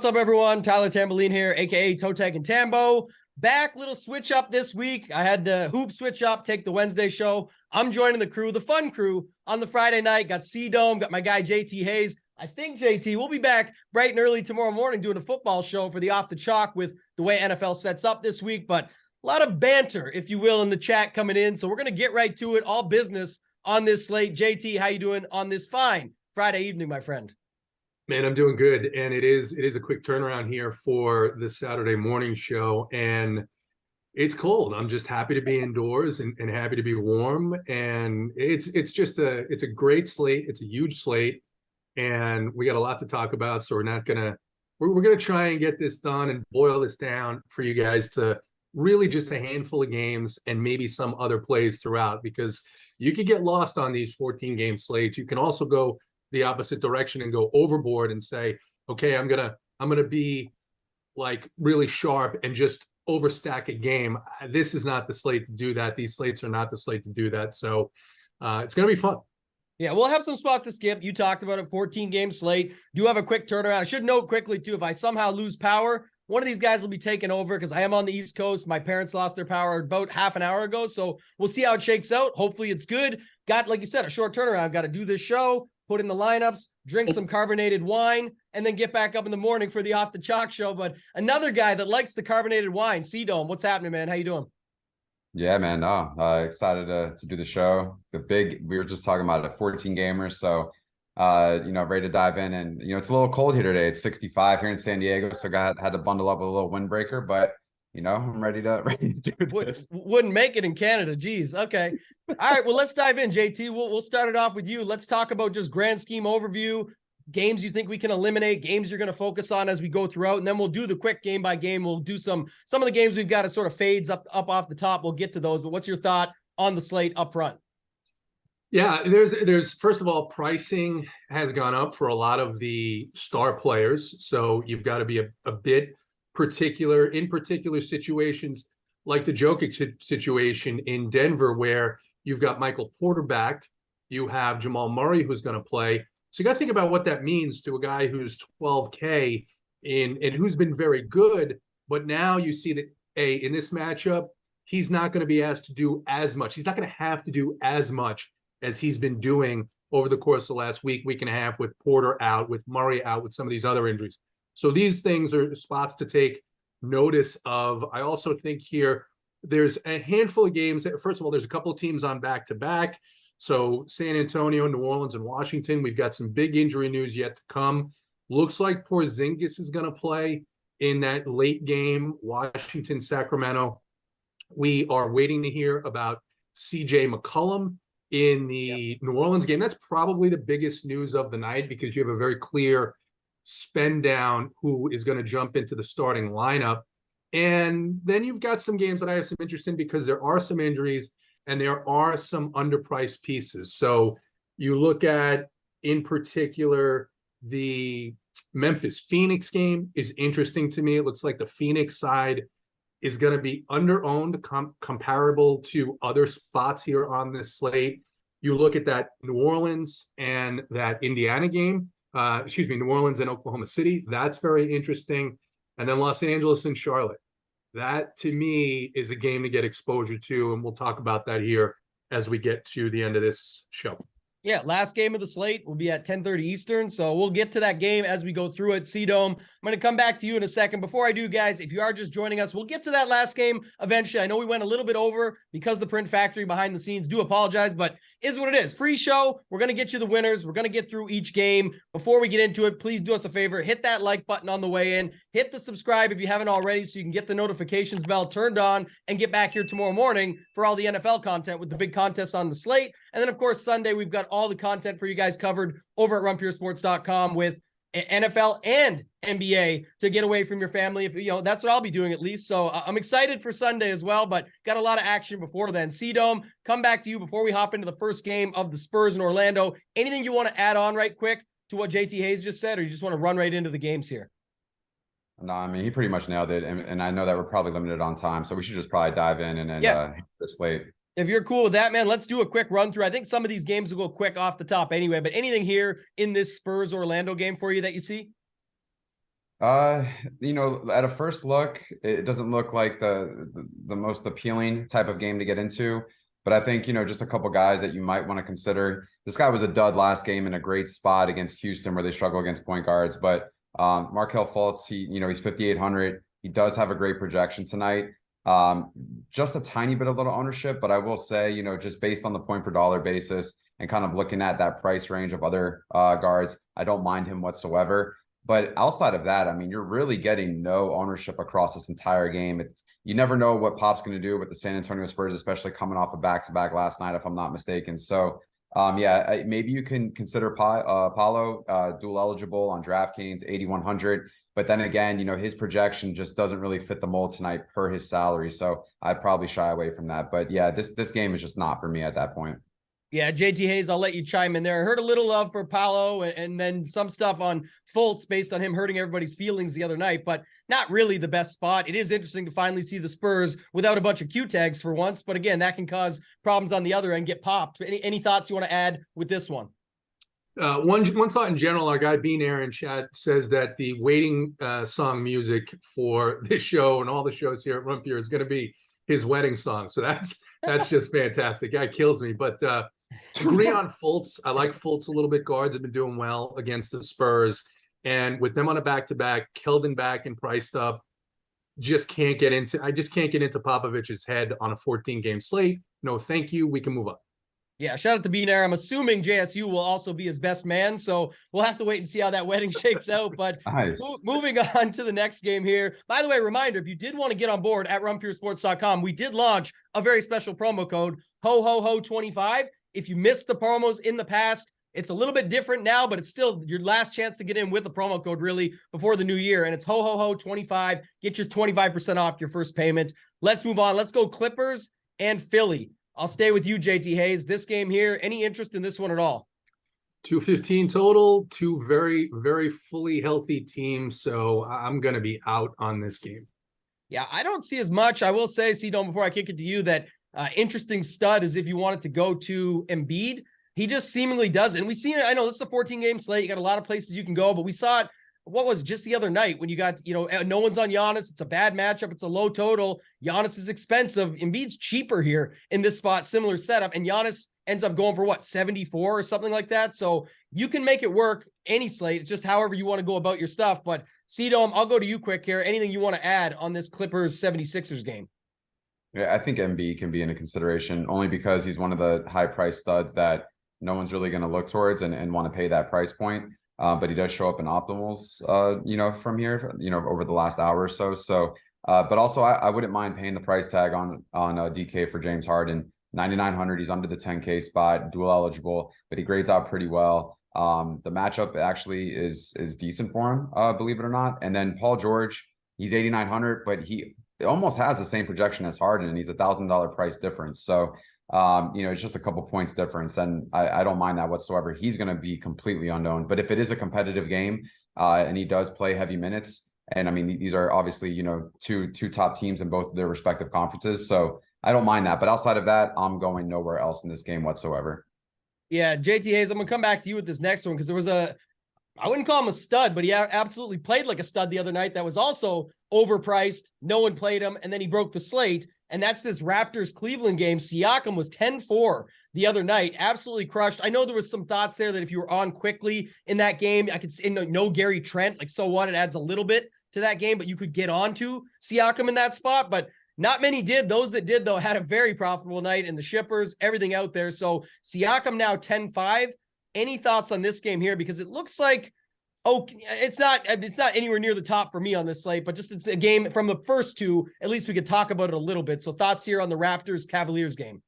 What's up, everyone? Tyler Tamboline here, aka Toe Tag and Tambo. Back, little switch up this week. I had to hoop switch up, take the Wednesday show. I'm joining the crew, the fun crew, on the Friday night. Got C-Dome, got my guy JT Hayes. I think JT will be back bright and early tomorrow morning doing a football show for the Off the Chalk with the way NFL sets up this week. But a lot of banter, if you will, in the chat coming in. So we're going to get right to it. All business on this slate. JT, how you doing on this fine Friday evening, my friend? Man, I'm doing good, and it is a quick turnaround here for the Saturday morning show, and it's cold. I'm just happy to be indoors and happy to be warm, and it's a great slate. It's a huge slate, and we got a lot to talk about. So we're gonna try and get this done and boil this down for you guys to really just a handful of games and maybe some other plays throughout, because you could get lost on these 14 game slates. You can also go the opposite direction and go overboard and say, okay, I'm gonna be like really sharp and just overstack a game. This is not the slate to do that. These slates are not the slate to do that. So it's gonna be fun. Yeah, we'll have some spots to skip. You talked about it, 14 game slate. Do have a quick turnaround. I should note quickly too, if I somehow lose power, one of these guys will be taking over because I am on the East Coast. My parents lost their power about half an hour ago. So we'll see how it shakes out. Hopefully it's good. Got, like you said, a short turnaround. Got to do this show, put in the lineups, drink some carbonated wine, and then get back up in the morning for the Off the Chalk show. But another guy that likes the carbonated wine, C-Dome. What's happening, man? How you doing? Yeah, man. No, excited to do the show. We were just talking about it, 14 gamers. So, ready to dive in. And, it's a little cold here today. It's 65 here in San Diego. So had to bundle up with a little windbreaker, but I'm ready to do this. Wouldn't make it in Canada. Geez. Okay. All right. Well, let's dive in, JT. We'll start it off with you. Let's talk about just grand scheme overview, games you think we can eliminate, games you're going to focus on as we go throughout. And then we'll do the quick game by game. We'll do some of the games we've got as sort of fades up off the top. We'll get to those, but what's your thought on the slate up front? Yeah, there's first of all, pricing has gone up for a lot of the star players. So you've got to be a bit particular in particular situations, like the Jokic situation in Denver, where you've got Michael Porter back, you have Jamal Murray who's going to play. So you got to think about what that means to a guy who's 12K and who's been very good. But now you see that in this matchup, he's not going to be asked to do as much. He's not going to have to do as much as he's been doing over the course of the last week and a half, with Porter out, with Murray out, with some of these other injuries. So these things are spots to take notice of. I also think here there's a handful of games that, first of all, there's a couple of teams on back-to-back. So San Antonio, New Orleans, and Washington, we've got some big injury news yet to come. Looks like Porzingis is going to play in that late game, Washington, Sacramento. We are waiting to hear about CJ McCollum in the New Orleans game. That's probably the biggest news of the night, because you have a very clear spend down who is going to jump into the starting lineup. And then you've got some games that I have some interest in, because there are some injuries and there are some underpriced pieces. So you look at, in particular, the Memphis Phoenix game is interesting to me. It looks like the Phoenix side is going to be under-owned, comparable to other spots here on this slate. You look at that New Orleans and that Indiana game, New Orleans and Oklahoma City. That's very interesting. And then Los Angeles and Charlotte. That, to me, is a game to get exposure to, and we'll talk about that here as we get to the end of this show. Yeah, last game of the slate will be at 10:30 Eastern, so we'll get to that game as we go through it. C-Dome, I'm going to come back to you in a second. Before I do, guys, if you are just joining us, we'll get to that last game eventually. I know we went a little bit over because the print factory behind the scenes. Do apologize, but is what it is. Free show. We're going to get you the winners. We're going to get through each game. Before we get into it, please do us a favor. Hit that like button on the way in. Hit the subscribe if you haven't already, so you can get the notifications bell turned on and get back here tomorrow morning for all the NFL content with the big contests on the slate. And then, of course, Sunday, we've got all the content for you guys covered over at runpuresports.com with NFL and NBA to get away from your family. If that's what I'll be doing at least. So I'm excited for Sunday as well, but got a lot of action before then. C-Dome, come back to you before we hop into the first game of the Spurs in Orlando. Anything you want to add on right quick to what JT Hayes just said, or you just want to run right into the games here? No, I mean, he pretty much nailed it. And I know that we're probably limited on time, so we should just probably dive in and then the slate. If you're cool with that, man, let's do a quick run through. I think some of these games will go quick off the top anyway, but anything here in this Spurs Orlando game for you that you see? Uh, at a first look, it doesn't look like the most appealing type of game to get into. But I think, just a couple guys that you might want to consider. This guy was a dud last game in a great spot against Houston where they struggle against point guards. But Markelle Fultz, he's 5,800. He does have a great projection tonight. Just a tiny bit of little ownership, but I will say, just based on the point per dollar basis and kind of looking at that price range of other guards, I don't mind him whatsoever. But outside of that, I mean, you're really getting no ownership across this entire game. You never know what Pop's going to do with the San Antonio Spurs, especially coming off a back-to-back last night, if I'm not mistaken. So, maybe you can consider Paolo dual eligible on DraftKings, 8,100. But then again, his projection just doesn't really fit the mold tonight per his salary. So I'd probably shy away from that. But yeah, this game is just not for me at that point. Yeah, JT Hayes, I'll let you chime in there. I heard a little love for Paolo and then some stuff on Fultz based on him hurting everybody's feelings the other night, but not really the best spot. It is interesting to finally see the Spurs without a bunch of Q tags for once, but again, that can cause problems on the other end, get popped. Any thoughts you want to add with this one? One thought in general, our guy Bean Aaron chat says that the waiting song music for this show and all the shows here at Rumpier is going to be his wedding song. So that's just fantastic. Guy kills me, but agree on Fultz. I like Fultz a little bit. Guards have been doing well against the Spurs, and with them on a back-to-back, Keldon back and priced up, I just can't get into Popovich's head on a 14-game slate. No, thank you. We can move on. Yeah, shout out to Beanair. I'm assuming JSU will also be his best man, so we'll have to wait and see how that wedding shakes out. But Nice. Moving on to the next game here. By the way, reminder, if you did want to get on board at rumpiersports.com, we did launch a very special promo code, HOHOHO25. If you missed the promos in the past, it's a little bit different now, but it's still your last chance to get in with the promo code really before the new year. And it's HOHOHO25. Get your 25% off your first payment. Let's move on. Let's go Clippers and Philly. I'll stay with you, JT Hayes. This game here, any interest in this one at all? 215 total, two very, very fully healthy teams. So I'm going to be out on this game. Yeah, I don't see as much. I will say, Cedon, before I kick it to you, that interesting stud is if you wanted to go to Embiid. He just seemingly does it. And we've seen it. I know this is a 14-game slate. You got a lot of places you can go, but we saw it. What was it, just the other night when you got, no one's on Giannis. It's a bad matchup. It's a low total. Giannis is expensive. Embiid's cheaper here in this spot, similar setup. And Giannis ends up going for 74 or something like that. So you can make it work any slate. It's just however you want to go about your stuff. But Cedom, I'll go to you quick here. Anything you want to add on this Clippers 76ers game? Yeah, I think MB can be in a consideration only because he's one of the high price studs that no one's really going to look towards and want to pay that price point. But he does show up in optimals, from here, over the last hour or so. So, but also I wouldn't mind paying the price tag on DK for James Harden. 9,900. He's under the 10K spot, dual eligible, but he grades out pretty well. The matchup actually is decent for him, believe it or not. And then Paul George, he's 8,900, but he almost has the same projection as Harden, and he's $1,000 price difference. So, it's just a couple points difference, and I don't mind that whatsoever. He's going to be completely unknown, but if it is a competitive game, and he does play heavy minutes, and I mean, these are obviously, two top teams in both their respective conferences. So I don't mind that, but outside of that, I'm going nowhere else in this game whatsoever. Yeah. JT Hayes, I'm going to come back to you with this next one, because there was I wouldn't call him a stud, but he absolutely played like a stud the other night. That was also overpriced. No one played him. And then he broke the slate. And that's this Raptors Cleveland game. Siakam was 10-4 the other night. Absolutely crushed. I know there was some thoughts there that if you were on quickly in that game, I could see no Gary Trent. Like, so what? It adds a little bit to that game, but you could get on to Siakam in that spot. But not many did. Those that did, though, had a very profitable night in the shippers, everything out there. So Siakam now 10-5. Any thoughts on this game here? Because it looks like, it's not anywhere near the top for me on this slate, but just it's a game from the first two. At least we could talk about it a little bit. So thoughts here on the Raptors Cavaliers game?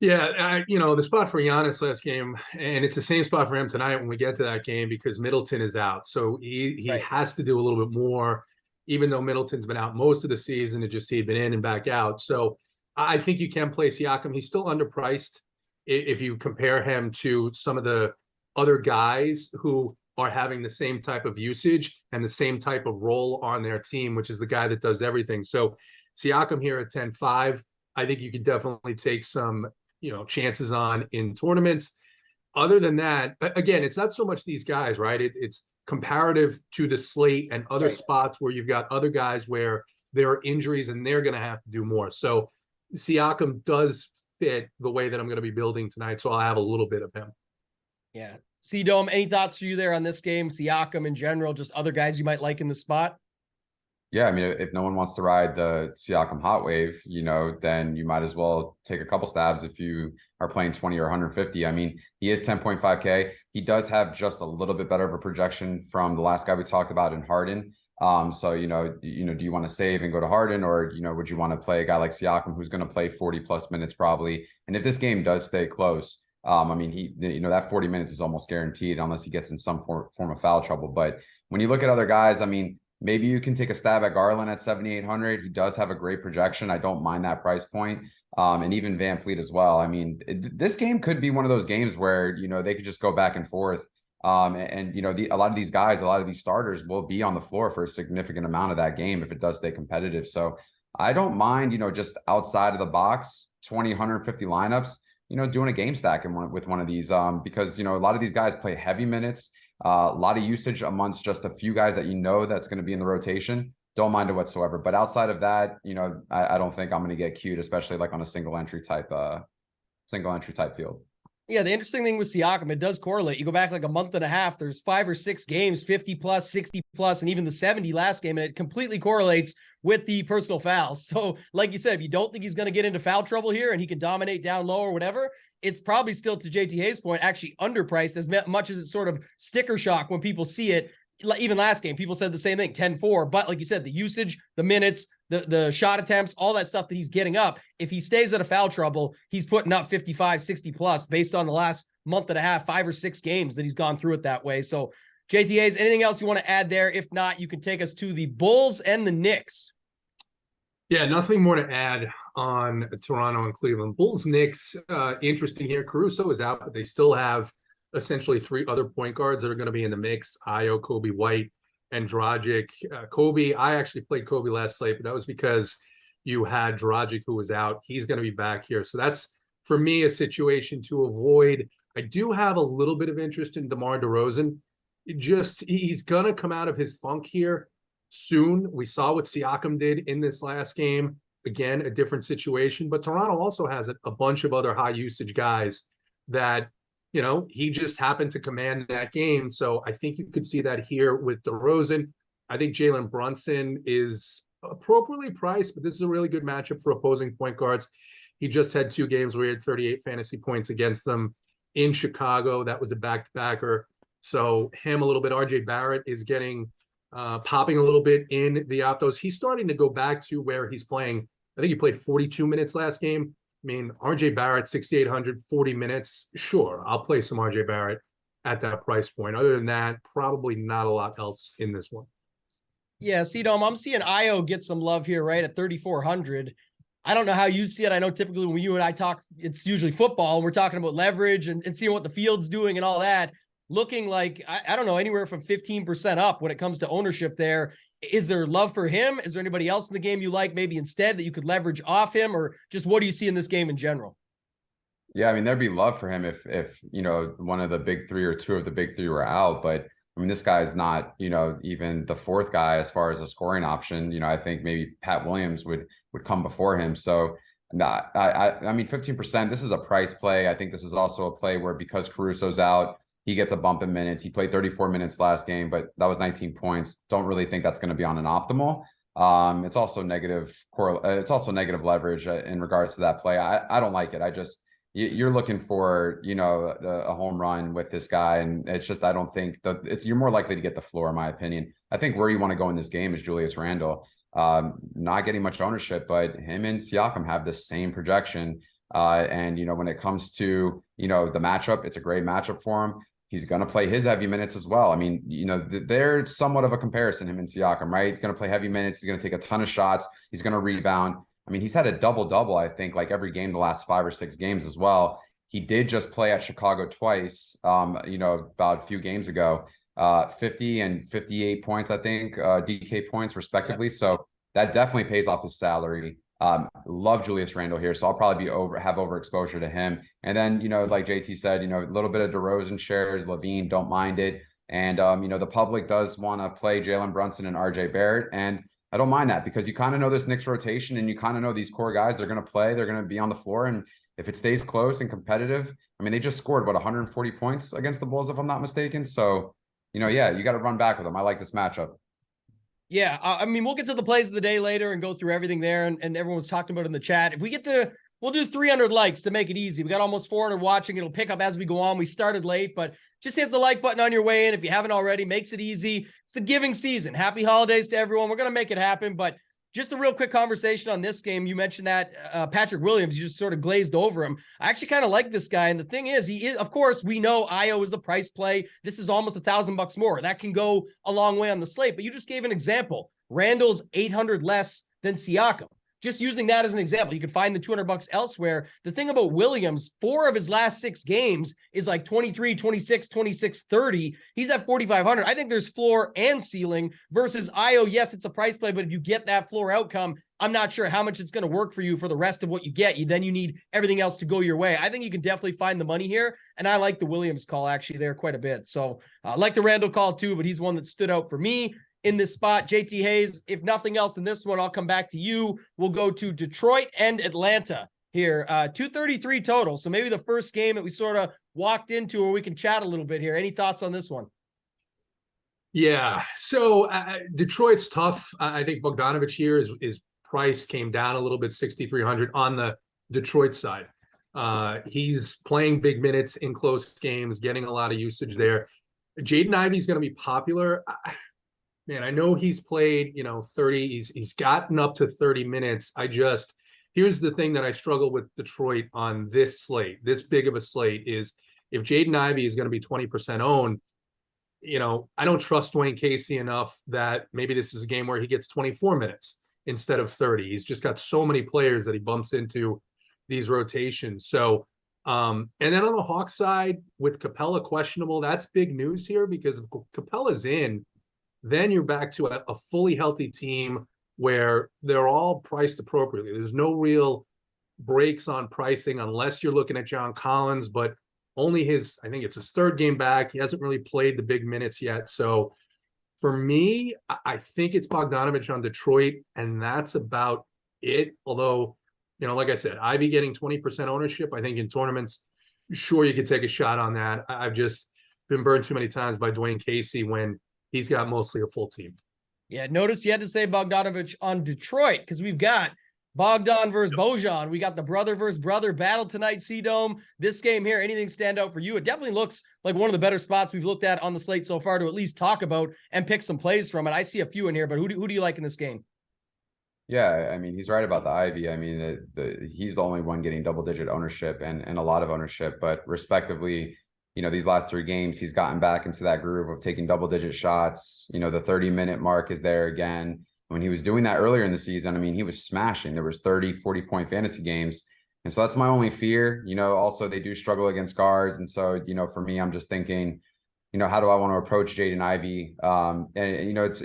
Yeah, the spot for Giannis last game, and it's the same spot for him tonight when we get to that game, because Middleton is out. So he Right. has to do a little bit more, even though Middleton's been out most of the season. He'd been in and back out. So I think you can play Siakam. He's still underpriced if you compare him to some of the other guys who are having the same type of usage and the same type of role on their team, which is the guy that does everything. So Siakam here at 10-5, I think you could definitely take some, chances on in tournaments. Other than that, again, it's not so much these guys, right? It's comparative to the slate and other spots where you've got other guys where there are injuries and they're going to have to do more. So Siakam does fit the way that I'm going to be building tonight. So I'll have a little bit of him. Yeah. C-Dome, any thoughts for you there on this game? Siakam in general, just other guys you might like in the spot? Yeah, I mean, if no one wants to ride the Siakam hot wave, then you might as well take a couple stabs if you are playing 20 or 150. I mean, he is 10.5K. He does have just a little bit better of a projection from the last guy we talked about in Harden. So, do you want to save and go to Harden, or, would you want to play a guy like Siakam who's going to play 40 plus minutes probably? And if this game does stay close, I mean, that 40 minutes is almost guaranteed unless he gets in some form of foul trouble. But when you look at other guys, I mean, maybe you can take a stab at Garland at 7,800. He does have a great projection. I don't mind that price point. And even Van Fleet as well. I mean, this game could be one of those games where, they could just go back and forth. A lot of these guys, a lot of these starters will be on the floor for a significant amount of that game if it does stay competitive. So I don't mind, just outside of the box, 20, 150 lineups, doing a game stack with one of these because, a lot of these guys play heavy minutes. A lot of usage amongst just a few guys that that's going to be in the rotation. Don't mind it whatsoever. But outside of that, I don't think I'm going to get queued, especially like on a single entry type field. Yeah, the interesting thing with Siakam, it does correlate. You go back like a month and a half, there's 5 or 6 games, 50 plus, 60 plus, and even the 70 last game, and it completely correlates with the personal fouls. So like you said, if you don't think he's going to get into foul trouble here and he can dominate down low or whatever, it's probably still, to JT Hayes' point, actually underpriced as much as it's sort of sticker shock when people see it. Even last game, people said the same thing, 10-4. But like you said, the usage, the minutes, the shot attempts, all that stuff that he's getting up, if he stays out of foul trouble, he's putting up 55, 60 plus based on the last month and a half, 5 or 6 games that he's gone through it that way. So JT Hayes, anything else you want to add there? If not, you can take us to the Bulls and the Knicks. Yeah, nothing more to add on Toronto and Cleveland. Bulls, Knicks, interesting here. Caruso is out, but they still have essentially 3 other point guards that are going to be in the mix: Ayo, Kobe White, and Dragic. Kobe, I actually played Kobe last slate, but that was because you had Dragic who was out. He's going to be back here. So that's, for me, a situation to avoid. I do have a little bit of interest in DeMar DeRozan. He's going to come out of his funk here soon. We saw what Siakam did in this last game. Again, a different situation. But Toronto also has a bunch of other high usage guys that, he just happened to command that game. So I think you could see that here with DeRozan. I think Jalen Brunson is appropriately priced, but this is a really good matchup for opposing point guards. He just had 2 games where he had 38 fantasy points against them in Chicago. That was a back-to-backer. So him a little bit. RJ Barrett is getting popping a little bit in the optos. He's starting to go back to where he's playing. I think he played 42 minutes last game. I mean, RJ Barrett, 6,800, 40 minutes. Sure, I'll play some RJ Barrett at that price point. Other than that, probably not a lot else in this one. Yeah, C-Dome, I'm seeing Ayo get some love here, right, at 3,400. I don't know how you see it. I know typically when you and I talk, it's usually football, and we're talking about leverage and seeing what the field's doing and all that. Looking like, I don't know, anywhere from 15% up when it comes to ownership there. Is there love for him? Is there anybody else in the game you like maybe instead that you could leverage off him? Or just what do you see in this game in general? Yeah, I mean, there'd be love for him if one of the big 3 or 2 of the big 3 were out. But I mean, this guy is not, even the 4th guy as far as a scoring option. I think maybe Pat Williams would come before him. So I mean, 15%, this is a price play. I think this is also a play where, because Caruso's out, he gets a bump in minutes. He played 34 minutes last game, but that was 19 points. Don't really think that's going to be on an optimal. It's also negative. It's also negative leverage in regards to that play. I don't like it. You're looking for, a home run with this guy. And it's just, I don't think you're more likely to get the floor, in my opinion. I think where you want to go in this game is Julius Randle. Not getting much ownership, but him and Siakam have the same projection. And when it comes to, the matchup, it's a great matchup for him. He's going to play his heavy minutes as well. I mean, they're somewhat of a comparison, him and Siakam, right? He's going to play heavy minutes. He's going to take a ton of shots. He's going to rebound. I mean, he's had a double-double, I think, like every game the last 5 or 6 games as well. He did just play at Chicago twice, about a few games ago, 50 and 58 points, I think, DK points respectively. Yeah. So that definitely pays off his salary. Love Julius Randle here, so I'll probably have overexposure to him. And then, like JT said, a little bit of DeRozan shares, Levine, don't mind it. And, the public does want to play Jalen Brunson and RJ Barrett. And I don't mind that because you kind of know this Knicks rotation and you kind of know these core guys, they're going to play, they're going to be on the floor. And if it stays close and competitive, I mean, they just scored, 140 points against the Bulls, if I'm not mistaken. So, yeah, you got to run back with them. I like this matchup. Yeah, I mean, we'll get to the plays of the day later and go through everything there. And everyone was talking about it in the chat. If we get to, we'll do 300 likes to make it easy. We got almost 400 watching. It'll pick up as we go on. We started late, but just hit the like button on your way in if you haven't already. Makes it easy. It's the giving season. Happy holidays to everyone. We're going to make it happen. But just a real quick conversation on this game. You mentioned that Patrick Williams, you just sort of glazed over him. I actually kind of like this guy. And the thing is, he is, of course, we know Io is a price play. This is almost $1,000 more. That can go a long way on the slate. But you just gave an example. Randall's 800 less than Siakam. Just using that as an example, you can find the $200 elsewhere. The thing about Williams, 4 of his last 6 games is like 23, 26, 26, 30. He's at 4,500. I think there's floor and ceiling versus Io. Yes, it's a price play, but if you get that floor outcome, I'm not sure how much it's going to work for you for the rest of what you get. Then you need everything else to go your way. I think you can definitely find the money here. And I like the Williams call actually there quite a bit. So I like the Randall call too, but he's one that stood out for me in this spot. JT Hayes, if nothing else in this one, I'll come back to you. We'll go to Detroit and Atlanta here. 233 total. So maybe the first game that we sort of walked into where we can chat a little bit here. Any thoughts on this one? Yeah. So Detroit's tough. I think Bogdanovich here is price came down a little bit, 6,300 on the Detroit side. He's playing big minutes in close games, getting a lot of usage there. Jaden Ivey's going to be popular. Man, I know he's played, 30, he's gotten up to 30 minutes. Here's the thing that I struggle with Detroit on this slate, this big of a slate, is if Jaden Ivey is going to be 20% owned, I don't trust Dwayne Casey enough that maybe this is a game where he gets 24 minutes instead of 30. He's just got so many players that he bumps into these rotations. So, and then on the Hawks side with Capella questionable, that's big news here because if Capella's in, then you're back to a fully healthy team where they're all priced appropriately. There's no real breaks on pricing unless you're looking at John Collins, but only I think it's his 3rd game back. He hasn't really played the big minutes yet. So for me, I think it's Bogdanovich on Detroit, and that's about it. Although, like I said, Ivy getting 20% ownership, I think in tournaments, sure, you could take a shot on that. I've just been burned too many times by Dwayne Casey when he's got mostly a full team. Yeah, notice you had to say Bogdanovich on Detroit because we've got Bogdan versus Bojan. We got the brother versus brother battle tonight, C-Dome. This game here, anything stand out for you? It definitely looks like one of the better spots we've looked at on the slate so far to at least talk about and pick some plays from it. I see a few in here, but who do you like in this game? Yeah, I mean, he's right about the Ivy. I mean, he's the only one getting double-digit ownership and a lot of ownership, but respectively, these last 3 games, he's gotten back into that groove of taking double-digit shots. The 30-minute mark is there again. When he was doing that earlier in the season, I mean, he was smashing. There was 30, 40-point fantasy games. And so that's my only fear. Also, they do struggle against guards. And so, for me, I'm just thinking, how do I want to approach Jaden Ivey?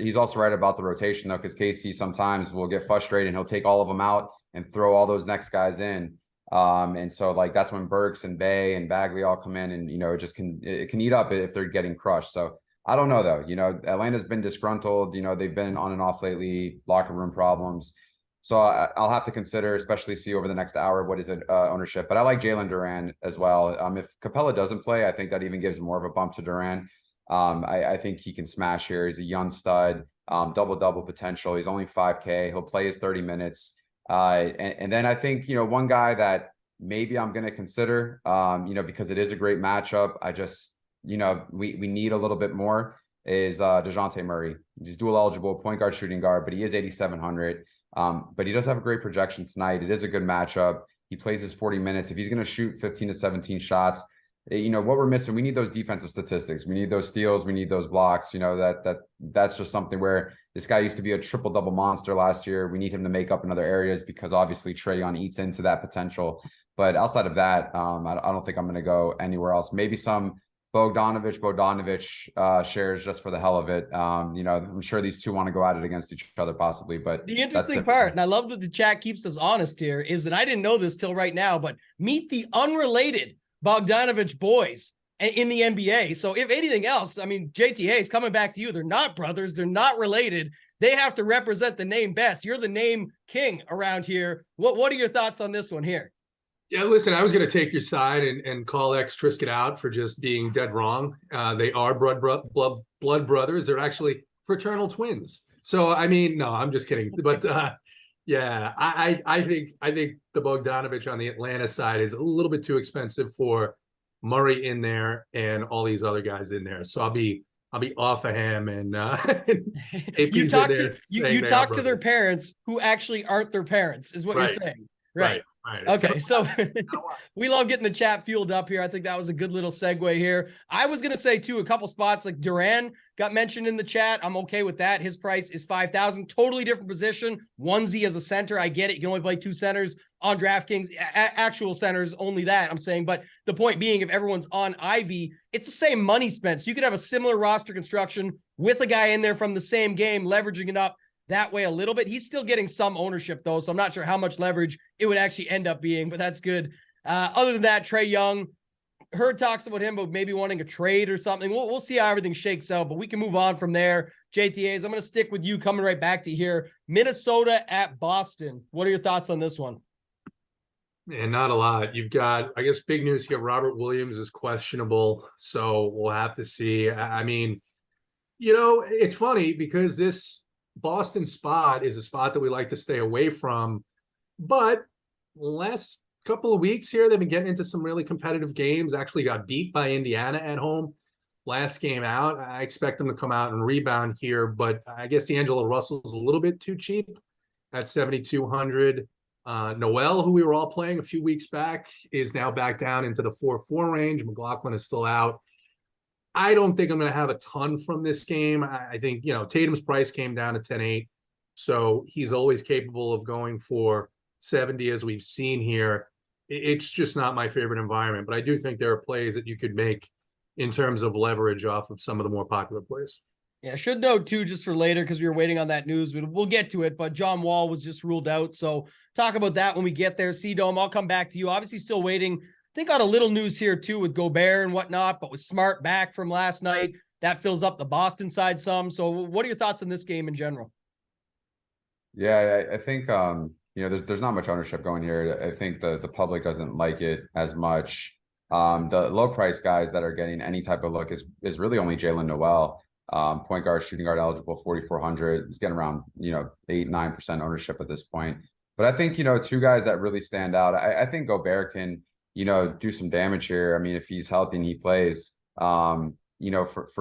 He's also right about the rotation, though, because Casey sometimes will get frustrated and he'll take all of them out and throw all those next guys in. And so that's when Burks and Bay and Bagley all come in and, it can eat up if they're getting crushed. So I don't know though, Atlanta's been disgruntled, they've been on and off lately, locker room problems. So I'll have to consider, especially see over the next hour, what is it ownership, but I like Jalen Duran as well. If Capella doesn't play, I think that even gives more of a bump to Duran. I think he can smash here. He's a young stud, double potential. He's only 5K. He'll play his 30 minutes. And then I think, one guy that maybe I'm going to consider, because it is a great matchup. I just, we need a little bit more is DeJounte Murray. He's dual eligible point guard, shooting guard, but he is 8,700. But he does have a great projection tonight. It is a good matchup. He plays his 40 minutes. If he's going to shoot 15 to 17 shots, what we're missing, we need those defensive statistics. We need those steals. We need those blocks. That's just something where this guy used to be a triple-double monster last year. We need him to make up in other areas because obviously Trae Young eats into that potential. But outside of that, I don't think I'm going to go anywhere else. Maybe some Bogdanovich shares just for the hell of it. I'm sure these two want to go at it against each other possibly, but the interesting part, and I love that the chat keeps us honest here, is that I didn't know this till right now, but meet the unrelated Bogdanovich boys. in the NBA. So if anything else, I mean, JTA is coming back to you. They're not brothers. They're not related. They have to represent the name best. You're the name king around here. What are your thoughts on this one here? Yeah, listen, I was going to take your side and call X Trisket out for just being dead wrong. They are blood brothers. They're actually fraternal twins. So, I mean, no, I'm just kidding. But yeah, I think the Bogdanovich on the Atlanta side is a little bit too expensive for Murray in there and all these other guys in there. So I'll be off of him. And if you he's talk in there, you talk to their parents who actually aren't their parents, is what you're saying. Right. Okay, so we love getting the chat fueled up here. I think that was a good little segue here. I was going to say, too, a couple spots like Duran got mentioned in the chat. I'm okay with that. His price is $5,000. Totally different position. Onesie as a center. I get it. You can only play 2 centers on DraftKings. Actual centers, only that, I'm saying. But the point being, if everyone's on Ivy, it's the same money spent. So you could have a similar roster construction with a guy in there from the same game, leveraging it up that way a little bit. He's still getting some ownership, though, so I'm not sure how much leverage it would actually end up being, but that's good. Other than that, Trae Young, heard talks about him, but maybe wanting a trade or something. We'll see how everything shakes out, but we can move on from there. JTAs, I'm going to stick with you, coming right back to here. Minnesota at Boston. What are your thoughts on this one? And not a lot. You've got, I guess, big news here. Robert Williams is questionable, so we'll have to see. I mean, it's funny because this Boston spot is a spot that we like to stay away from, but last couple of weeks here, they've been getting into some really competitive games. Actually got beat by Indiana at home last game out. I expect them to come out and rebound here, but I guess D'Angelo Russell's a little bit too cheap at 7,200. Noel, who we were all playing a few weeks back, is now back down into the 4-4 range. McLaughlin is still out. I don't think I'm going to have a ton from this game. I think, Tatum's price came down to 10.8, so he's always capable of going for 70, as we've seen here. It's just not my favorite environment, but I do think there are plays that you could make in terms of leverage off of some of the more popular plays. Yeah, should note, too, just for later, because we were waiting on that news. We'll get to it, but John Wall was just ruled out, so talk about that when we get there. C-Dome, I'll come back to you. Obviously still waiting. I think got a little news here too with Gobert and whatnot, but with Smart back from last night, that fills up the Boston side some. So what are your thoughts on this game in general? Yeah, I think there's not much ownership going here. I think the public doesn't like it as much. The low price guys that are getting any type of look is really only Jalen Noel, point guard, shooting guard eligible, 4,400. He's getting around 8-9% ownership at this point. But I think 2 guys that really stand out. I think Gobert can do some damage here. I mean, if he's healthy and he plays, for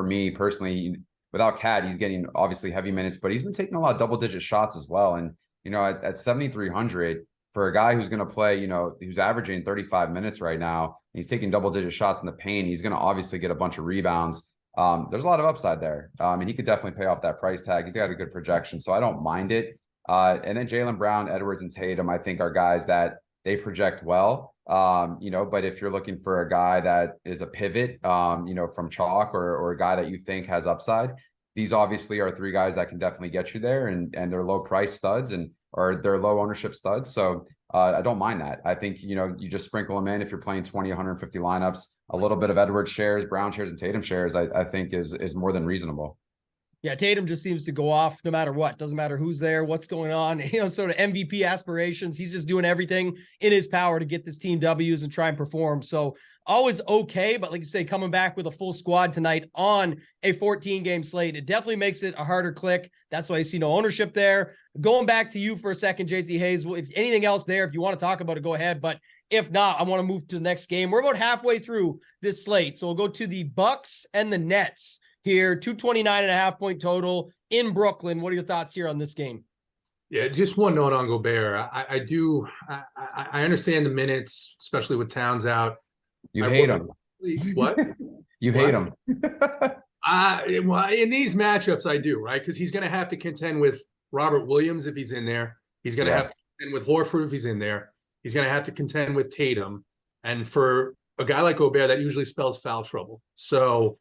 me personally, without Cat, he's getting obviously heavy minutes, but he's been taking a lot of double-digit shots as well. And, at 7,300 for a guy who's going to play, who's averaging 35 minutes right now, he's taking double-digit shots in the paint. He's going to obviously get a bunch of rebounds. There's a lot of upside there. And he could definitely pay off that price tag. He's got a good projection, so I don't mind it. And then Jaylen Brown, Edwards, and Tatum, I think are guys that they project well. But if you're looking for a guy that is a pivot, from chalk or a guy that you think has upside, these obviously are 3 guys that can definitely get you there, and they're low price studs or they're low ownership studs. So I don't mind that. I think, you just sprinkle them in if you're playing 20, 150 lineups, a little bit of Edwards shares, Brown shares, and Tatum shares, I think is more than reasonable. Yeah, Tatum just seems to go off no matter what. Doesn't matter who's there, what's going on, sort of MVP aspirations. He's just doing everything in his power to get this team W's and try and perform. So always okay, but like you say, coming back with a full squad tonight on a 14-game slate, it definitely makes it a harder click. That's why I see no ownership there. Going back to you for a second, JT Hayes, if anything else there, if you want to talk about it, go ahead. But if not, I want to move to the next game. We're about halfway through this slate. So we'll go to the Bucks and the Nets here, 229.5 point total in Brooklyn. What are your thoughts here on this game? Yeah, just one note on Gobert. I understand the minutes, especially with Towns out. You hate him. What? You hate him. Well, in these matchups, I do, right? Because he's going to have to contend with Robert Williams if he's in there. He's going to have to contend with Horford if he's in there. He's going to have to contend with Tatum. And for a guy like Gobert, that usually spells foul trouble. So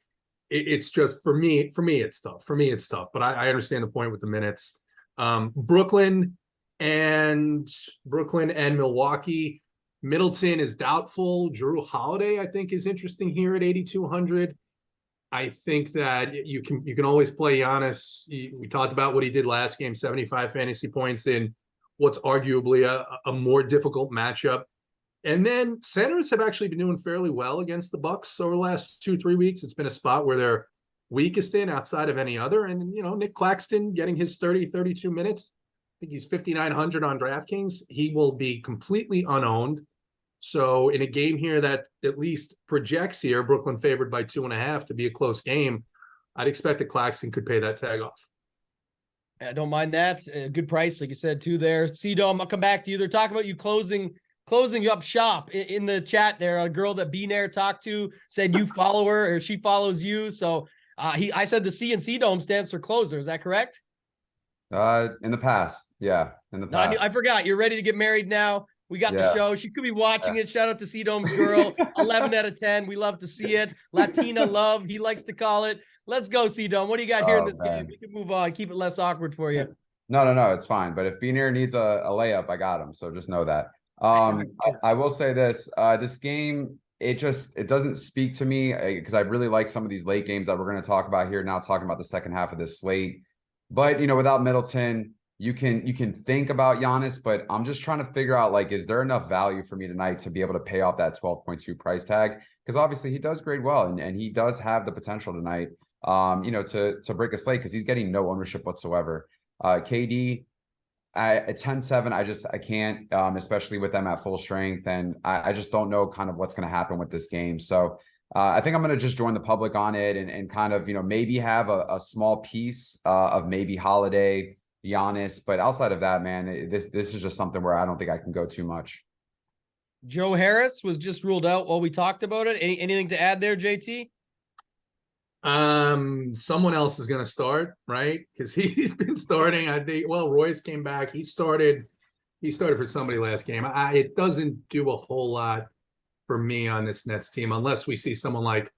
it's just, for me, it's tough. But I understand the point with the minutes. Brooklyn and Milwaukee. Middleton is doubtful. Drew Holiday, I think, is interesting here at 8,200. I think that you can always play Giannis. We talked about what he did last game, 75 fantasy points in what's arguably a more difficult matchup. And then centers have actually been doing fairly well against the Bucks over the last 2-3 weeks. It's been a spot where they're weakest in outside of any other. And, Nick Claxton getting his 32 minutes. I think he's 5,900 on DraftKings. He will be completely unowned. So in a game here that at least projects here, Brooklyn favored by 2.5 to be a close game, I'd expect that Claxton could pay that tag off. I don't mind that. Good price, like you said, too, there. C-Dome, I'll come back to you. They're talking about you closing up shop in the chat there. A girl that B-Nair talked to said you follow her or she follows you. So I said the C and C-Dome stands for closer. Is that correct? In the past. Yeah. In the past. I forgot. You're ready to get married now. We got the show. She could be watching it. Shout out to C-Dome's girl. 11 out of 10. We love to see it. Latina love, he likes to call it. Let's go, C-Dome. What do you got here in this game? We can move on. Keep it less awkward for you. No. It's fine. But if B-Nair needs a layup, I got him. So just know that. I will say this. This game, it doesn't speak to me because I really like some of these late games that we're going to talk about here now, talking about the second half of this slate. But, without Middleton, you can think about Giannis, but I'm just trying to figure out, is there enough value for me tonight to be able to pay off that 12.2 price tag? Because obviously he does grade well and he does have the potential tonight, to break a slate because he's getting no ownership whatsoever. KD at 10-7, I can't, especially with them at full strength. And I just don't know kind of what's going to happen with this game. So I think I'm going to just join the public on it and kind of, maybe have a small piece of maybe Holiday, Giannis, but outside of that, man, this is just something where I don't think I can go too much. Joe Harris was just ruled out while we talked about it. Anything to add there, JT? Someone else is going to start, right? Because he's been starting. I think. Well, Royce came back. He started for somebody last game. It doesn't do a whole lot for me on this Nets team unless we see someone like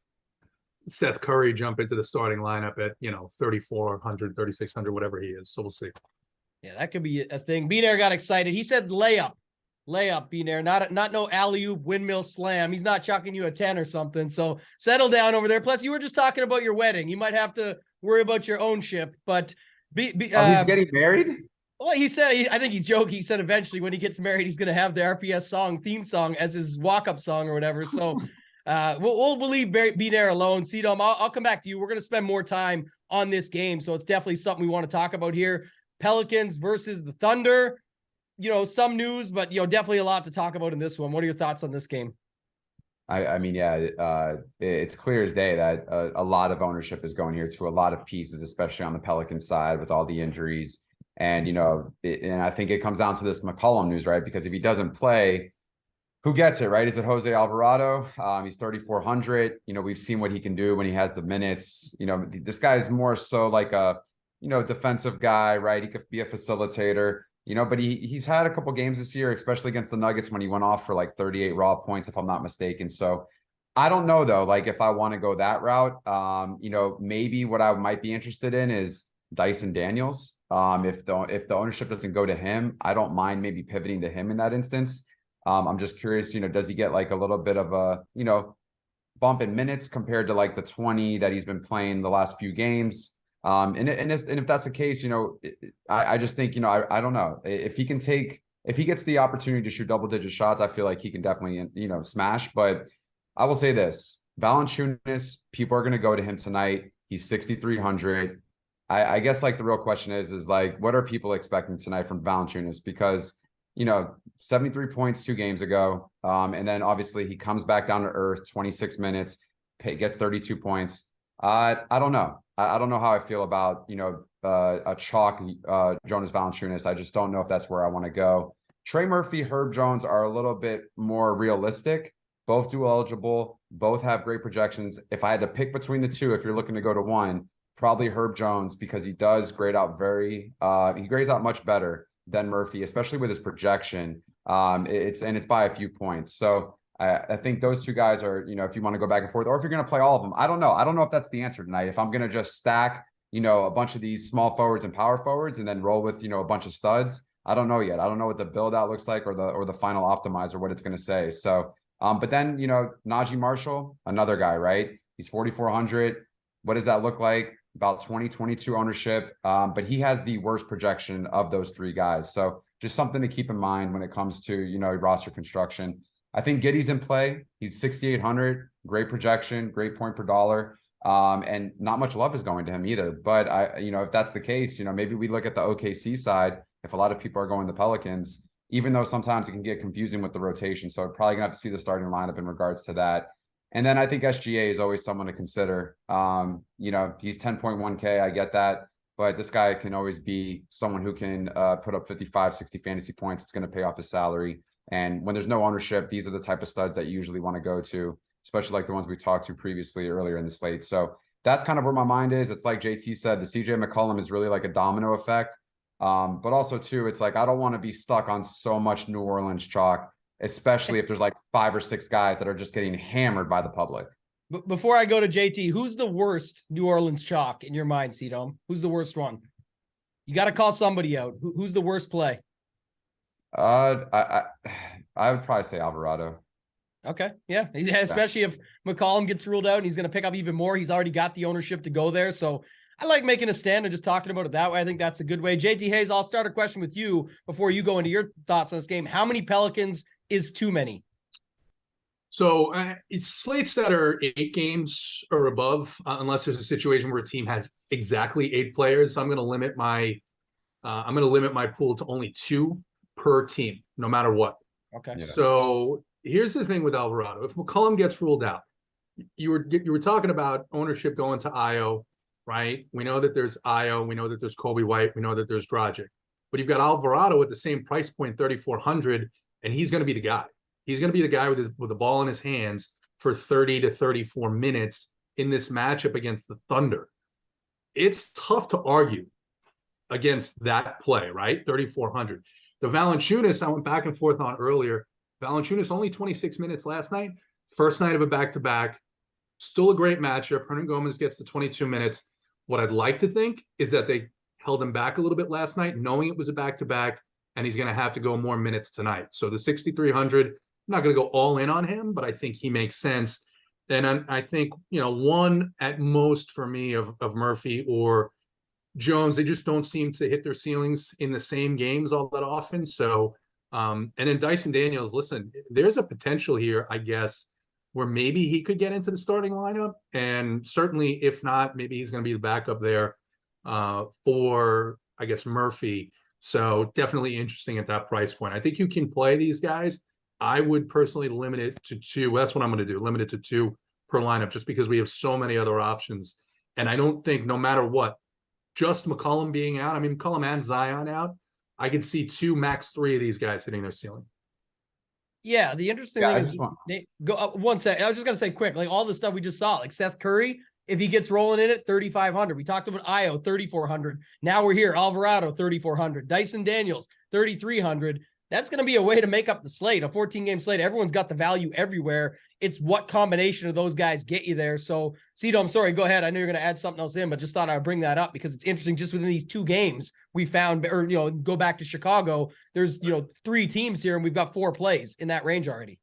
Seth Curry jump into the starting lineup at 3,400, 3,600, whatever he is. So we'll see. Yeah, that could be a thing. B-Nair got excited. He said layup, B-Nair, not no alley-oop windmill slam. He's not chucking you a 10 or something. So settle down over there. Plus, you were just talking about your wedding. You might have to worry about your own ship. But he's getting married. Well, he said, I think he's joking. He said eventually when he gets married, he's going to have the RPS theme song as his walk-up song or whatever. So we'll leave B-Nair alone. C-Dome, I'll come back to you. We're going to spend more time on this game. So it's definitely something we want to talk about here. Pelicans versus the Thunder. Some news, but definitely a lot to talk about in this one. What are your thoughts on this game? It's clear as day that a lot of ownership is going here to a lot of pieces, especially on the Pelican side with all the injuries. And, and I think it comes down to this McCollum news, right? Because if he doesn't play, who gets it, right? Is it Jose Alvarado? He's 3,400. We've seen what he can do when he has the minutes. This guy is more so like a, defensive guy, right? He could be a facilitator, but he's had a couple games this year, especially against the Nuggets when he went off for 38 raw points, if I'm not mistaken. So I don't know though, if I want to go that route, maybe what I might be interested in is Dyson Daniels. If the ownership doesn't go to him, I don't mind maybe pivoting to him in that instance. I'm just curious, does he get a little bit of a, bump in minutes compared to the 20 that he's been playing the last few games? And if that's the case, I just think, I don't know if he gets the opportunity to shoot double-digit shots, I feel like he can definitely, smash. But I will say this, Valanciunas, people are going to go to him tonight. He's 6,300. I guess the real question is what are people expecting tonight from Valanciunas? Because, 73 points 2 games ago. And then obviously he comes back down to earth, 26 minutes, gets 32 points. I don't know. I don't know how I feel about, a chalk Jonas Valanciunas. I just don't know if that's where I want to go. Trey Murphy, Herb Jones are a little bit more realistic. Both dual eligible, both have great projections. If I had to pick between the two, if you're looking to go to one, probably Herb Jones, because he does grade out he grades out much better than Murphy, especially with his projection. It's by a few points. So I think those two guys are, if you want to go back and forth, or if you're going to play all of them, I don't know. I don't know if that's the answer tonight. If I'm going to just stack, a bunch of these small forwards and power forwards and then roll with, a bunch of studs, I don't know yet. I don't know what the build out looks like or the final optimizer, what it's going to say. So, but then, Najee Marshall, another guy, right? He's 4,400. What does that look like? About 22 ownership. But he has the worst projection of those three guys. So just something to keep in mind when it comes to, roster construction. I think Giddey's in play. He's 6,800, great projection, great point per dollar. And not much love is going to him either. But if that's the case, maybe we look at the OKC side. If a lot of people are going the Pelicans, even though sometimes it can get confusing with the rotation. So probably gonna have to see the starting lineup in regards to that. And then I think SGA is always someone to consider. He's 10.1K. I get that. But this guy can always be someone who can put up 55, 60 fantasy points. It's going to pay off his salary. And when there's no ownership, these are the type of studs that you usually want to go to, especially like the ones we talked to previously earlier in the slate. So that's kind of where my mind is. It's like JT said, the CJ McCollum is really like a domino effect. But also, too, it's like I don't want to be stuck on so much New Orleans chalk, especially if there's like 5 or 6 guys that are just getting hammered by the public. But before I go to JT, who's the worst New Orleans chalk in your mind, C-Dome? Who's the worst one? You got to call somebody out. Who's the worst play? I would probably say Alvarado. Okay. Yeah. Especially if McCollum gets ruled out and he's going to pick up even more. He's already got the ownership to go there. So I like making a stand and just talking about it that way. I think that's a good way. JT Hayes, I'll start a question with you before you go into your thoughts on this game. How many Pelicans is too many? So it's slates that are 8 games or above, unless there's a situation where a team has exactly 8 players. I'm going to limit my pool to only 2 per team, no matter what. Okay. Yeah. So here's the thing with Alvarado: if McCollum gets ruled out, you were talking about ownership going to Io, right? We know that there's Io, we know that there's Kobe White, we know that there's Dragic, but you've got Alvarado at the same price point, 3,400, and he's going to be the guy. He's going to be the guy with the ball in his hands for 30 to 34 minutes in this matchup against the Thunder. It's tough to argue against that play, right? 3,400. The Valanciunas, I went back and forth on earlier. Valanciunas only 26 minutes last night. First night of a back-to-back. Still a great matchup. Hernan Gomez gets to 22 minutes. What I'd like to think is that they held him back a little bit last night, knowing it was a back-to-back, and he's going to have to go more minutes tonight. So the 6,300, I'm not going to go all in on him, but I think he makes sense. And I think, one at most for me of Murphy or Jones, they just don't seem to hit their ceilings in the same games all that often. So, and then Dyson Daniels, listen, there's a potential here, I guess, where maybe he could get into the starting lineup. And certainly, if not, maybe he's going to be the backup there for, I guess, Murphy. So definitely interesting at that price point. I think you can play these guys. I would personally limit it to 2. Well, that's what I'm going to do. Limit it to 2 per lineup, just because we have so many other options. And I don't think, no matter what, just McCollum being out, I mean, McCollum and Zion out, I could see 2, max 3 of these guys hitting their ceiling. Yeah, the interesting thing is, go up 1 sec. I was just going to say quick, like all the stuff we just saw, like Seth Curry, if he gets rolling in it, 3,500. We talked about Io, 3,400. Now we're here, Alvarado, 3,400. Dyson Daniels, 3,300. That's going to be a way to make up the slate, a 14-game slate. Everyone's got the value everywhere. It's what combination of those guys get you there. So, Cito, I'm sorry, go ahead. I know you're going to add something else in, but just thought I'd bring that up because it's interesting. Just within these 2 games, we found, or, go back to Chicago, there's, 3 teams here, and we've got 4 plays in that range already.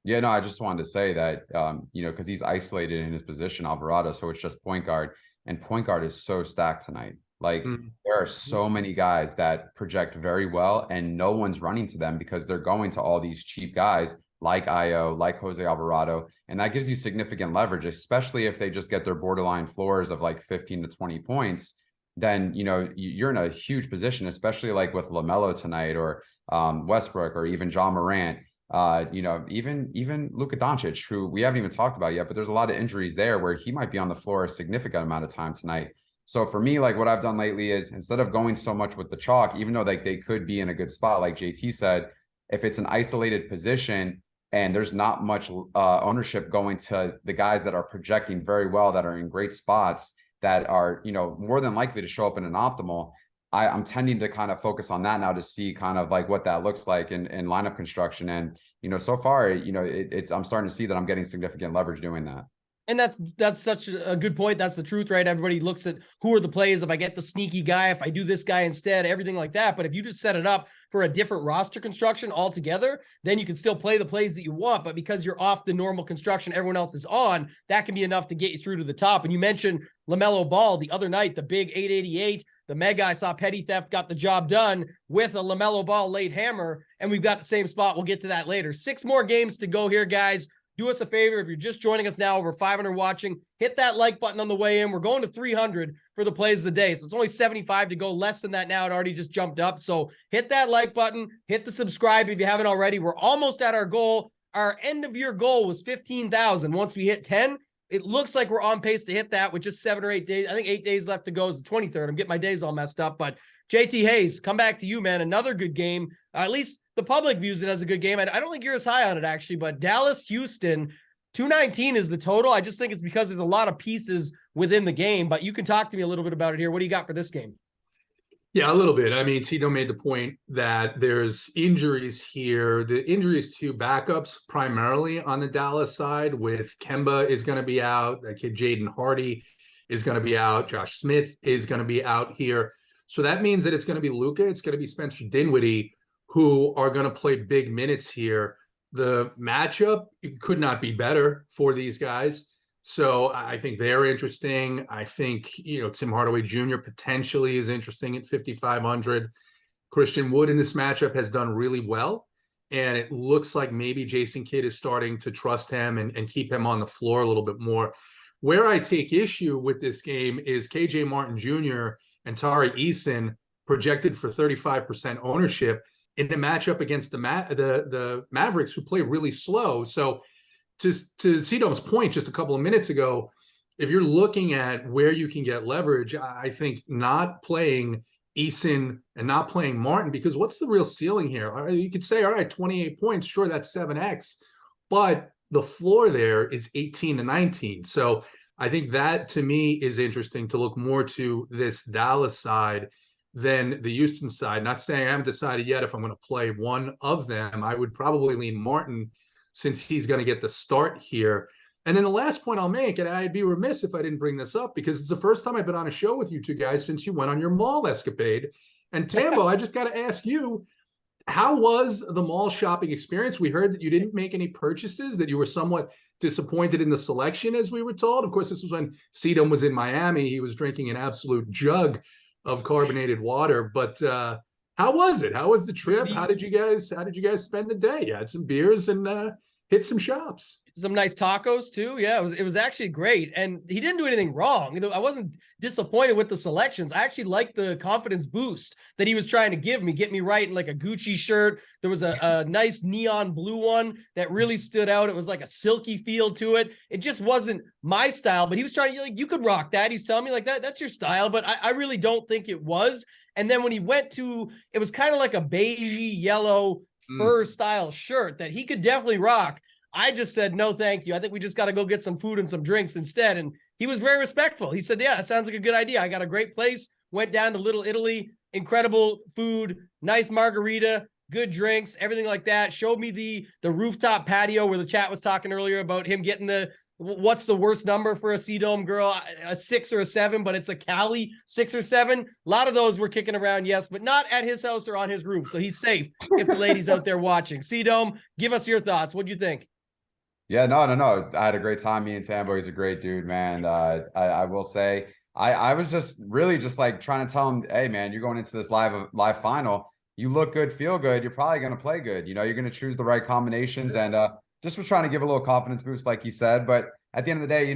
Yeah, no, I just wanted to say that, because he's isolated in his position, Alvarado, so it's just point guard, and point guard is so stacked tonight. Like, there are so many guys that project very well, and no one's running to them because they're going to all these cheap guys like Io, like Jose Alvarado, and that gives you significant leverage, especially if they just get their borderline floors of like 15 to 20 points. Then, you're in a huge position, especially like with LaMelo tonight or Westbrook or even John Morant. Even Luka Doncic, who we haven't even talked about yet, but there's a lot of injuries there where he might be on the floor a significant amount of time tonight. So for me, like what I've done lately is instead of going so much with the chalk, even though they could be in a good spot, like JT said, if it's an isolated position and there's not much ownership going to the guys that are projecting very well, that are in great spots, that are, more than likely to show up in an optimal, I'm tending to kind of focus on that now to see kind of like what that looks like in lineup construction. And, so far, I'm starting to see that I'm getting significant leverage doing that. And that's such a good point. That's the truth, right? Everybody looks at who are the plays. If I get the sneaky guy, if I do this guy instead, everything like that. But if you just set it up for a different roster construction altogether, then you can still play the plays that you want. But because you're off the normal construction everyone else is on, that can be enough to get you through to the top. And you mentioned LaMelo Ball the other night, the big 888. The mega, I saw Petty Theft got the job done with a LaMelo Ball late hammer, and we've got the same spot. We'll get to that later. 6 more games to go here, guys. Do us a favor. If you're just joining us now, over 500 watching, hit that like button on the way in. We're going to 300 for the plays of the day. So it's only 75 to go, less than that now. It already just jumped up. So hit that like button, hit the subscribe if you haven't already. We're almost at our goal. Our end of year goal was 15,000. Once we hit 10, it looks like we're on pace to hit that with just 7 or 8 days. I think 8 days left to go is the 23rd. I'm getting my days all messed up, but JT Hayes, come back to you, man. Another good game. At least the public views it as a good game. I don't think you're as high on it, actually, but Dallas, Houston, 219 is the total. I just think it's because there's a lot of pieces within the game, but you can talk to me a little bit about it here. What do you got for this game? Yeah, a little bit. I mean, Tito made the point that there's injuries here. The injuries to backups primarily on the Dallas side, with Kemba is going to be out. That kid Jaden Hardy is going to be out. Josh Smith is going to be out here. So that means that it's going to be Luka. It's going to be Spencer Dinwiddie, who are going to play big minutes here. The matchup could not be better for these guys. So I think they're interesting. I think, Tim Hardaway Jr. potentially is interesting at 5,500. Christian Wood in this matchup has done really well. And it looks like maybe Jason Kidd is starting to trust him and keep him on the floor a little bit more. Where I take issue with this game is KJ Martin Jr. and Tari Eason projected for 35% ownership in the matchup against the Mavericks, who play really slow. So to Cedom's point just a couple of minutes ago, if you're looking at where you can get leverage, I think not playing Eason and not playing Martin, because what's the real ceiling here? You could say, all right, 28 points, sure, that's 7x, but the floor there is 18 to 19. So I think that, to me, is interesting to look more to this Dallas side than the Houston side. Not saying I haven't decided yet if I'm going to play one of them. I would probably lean Martin, since he's going to get the start here. And then the last point I'll make, and I'd be remiss if I didn't bring this up, because it's the first time I've been on a show with you two guys since you went on your mall escapade. And Tambo, I just got to ask you, how was the mall shopping experience? We heard that you didn't make any purchases, that you were somewhat disappointed in the selection, as we were told. Of course, this was when Sedum was in Miami. He was drinking an absolute jug of carbonated water. But how was it? How was the trip? How did you guys spend the day? You had some beers and hit some shops. Some nice tacos too. Yeah, it was actually great. And he didn't do anything wrong. I wasn't disappointed with the selections. I actually liked the confidence boost that he was trying to give me, get me right in like a Gucci shirt. There was a nice neon blue one that really stood out. It was like a silky feel to it. It just wasn't my style, but he was trying to, like, you could rock that. He's telling me like that's your style, but I really don't think it was. And then when he went to, it was kind of like a beigey yellow fur style shirt that he could definitely rock. I just said, no, thank you. I think we just got to go get some food and some drinks instead. And he was very respectful. He said, yeah, it sounds like a good idea. I got a great place. Went down to Little Italy, incredible food, nice margarita, good drinks, everything like that. Showed me the rooftop patio where the chat was talking earlier about him getting what's the worst number for a Sea-Dome girl, a 6 or a 7, but it's a Cali 6 or 7. A lot of those were kicking around, yes, but not at his house or on his roof. So he's safe if the ladies out there watching. Sea-Dome, give us your thoughts. What'd you think? Yeah, no. I had a great time. Me and Tambo, he's a great dude, man. I will say, I was just really just like trying to tell him, hey, man, you're going into this live final. You look good, feel good. You're probably going to play good. You're going to choose the right combinations, and just was trying to give a little confidence boost, like he said. But at the end of the day,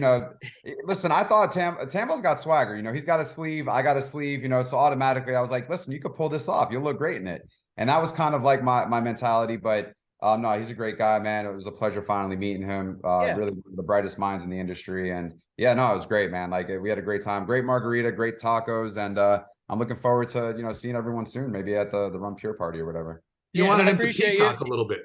listen, I thought Tambo's got swagger. He's got a sleeve. I got a sleeve. So automatically I was like, listen, you could pull this off. You'll look great in it. And that was kind of like my mentality. But no, he's a great guy, man. It was a pleasure finally meeting him. Really one of the brightest minds in the industry. And yeah, no, it was great, man. Like, we had a great time, great margarita, great tacos. And I'm looking forward to, seeing everyone soon, maybe at the Run Pure party or whatever. You wanted him to peacock a little bit.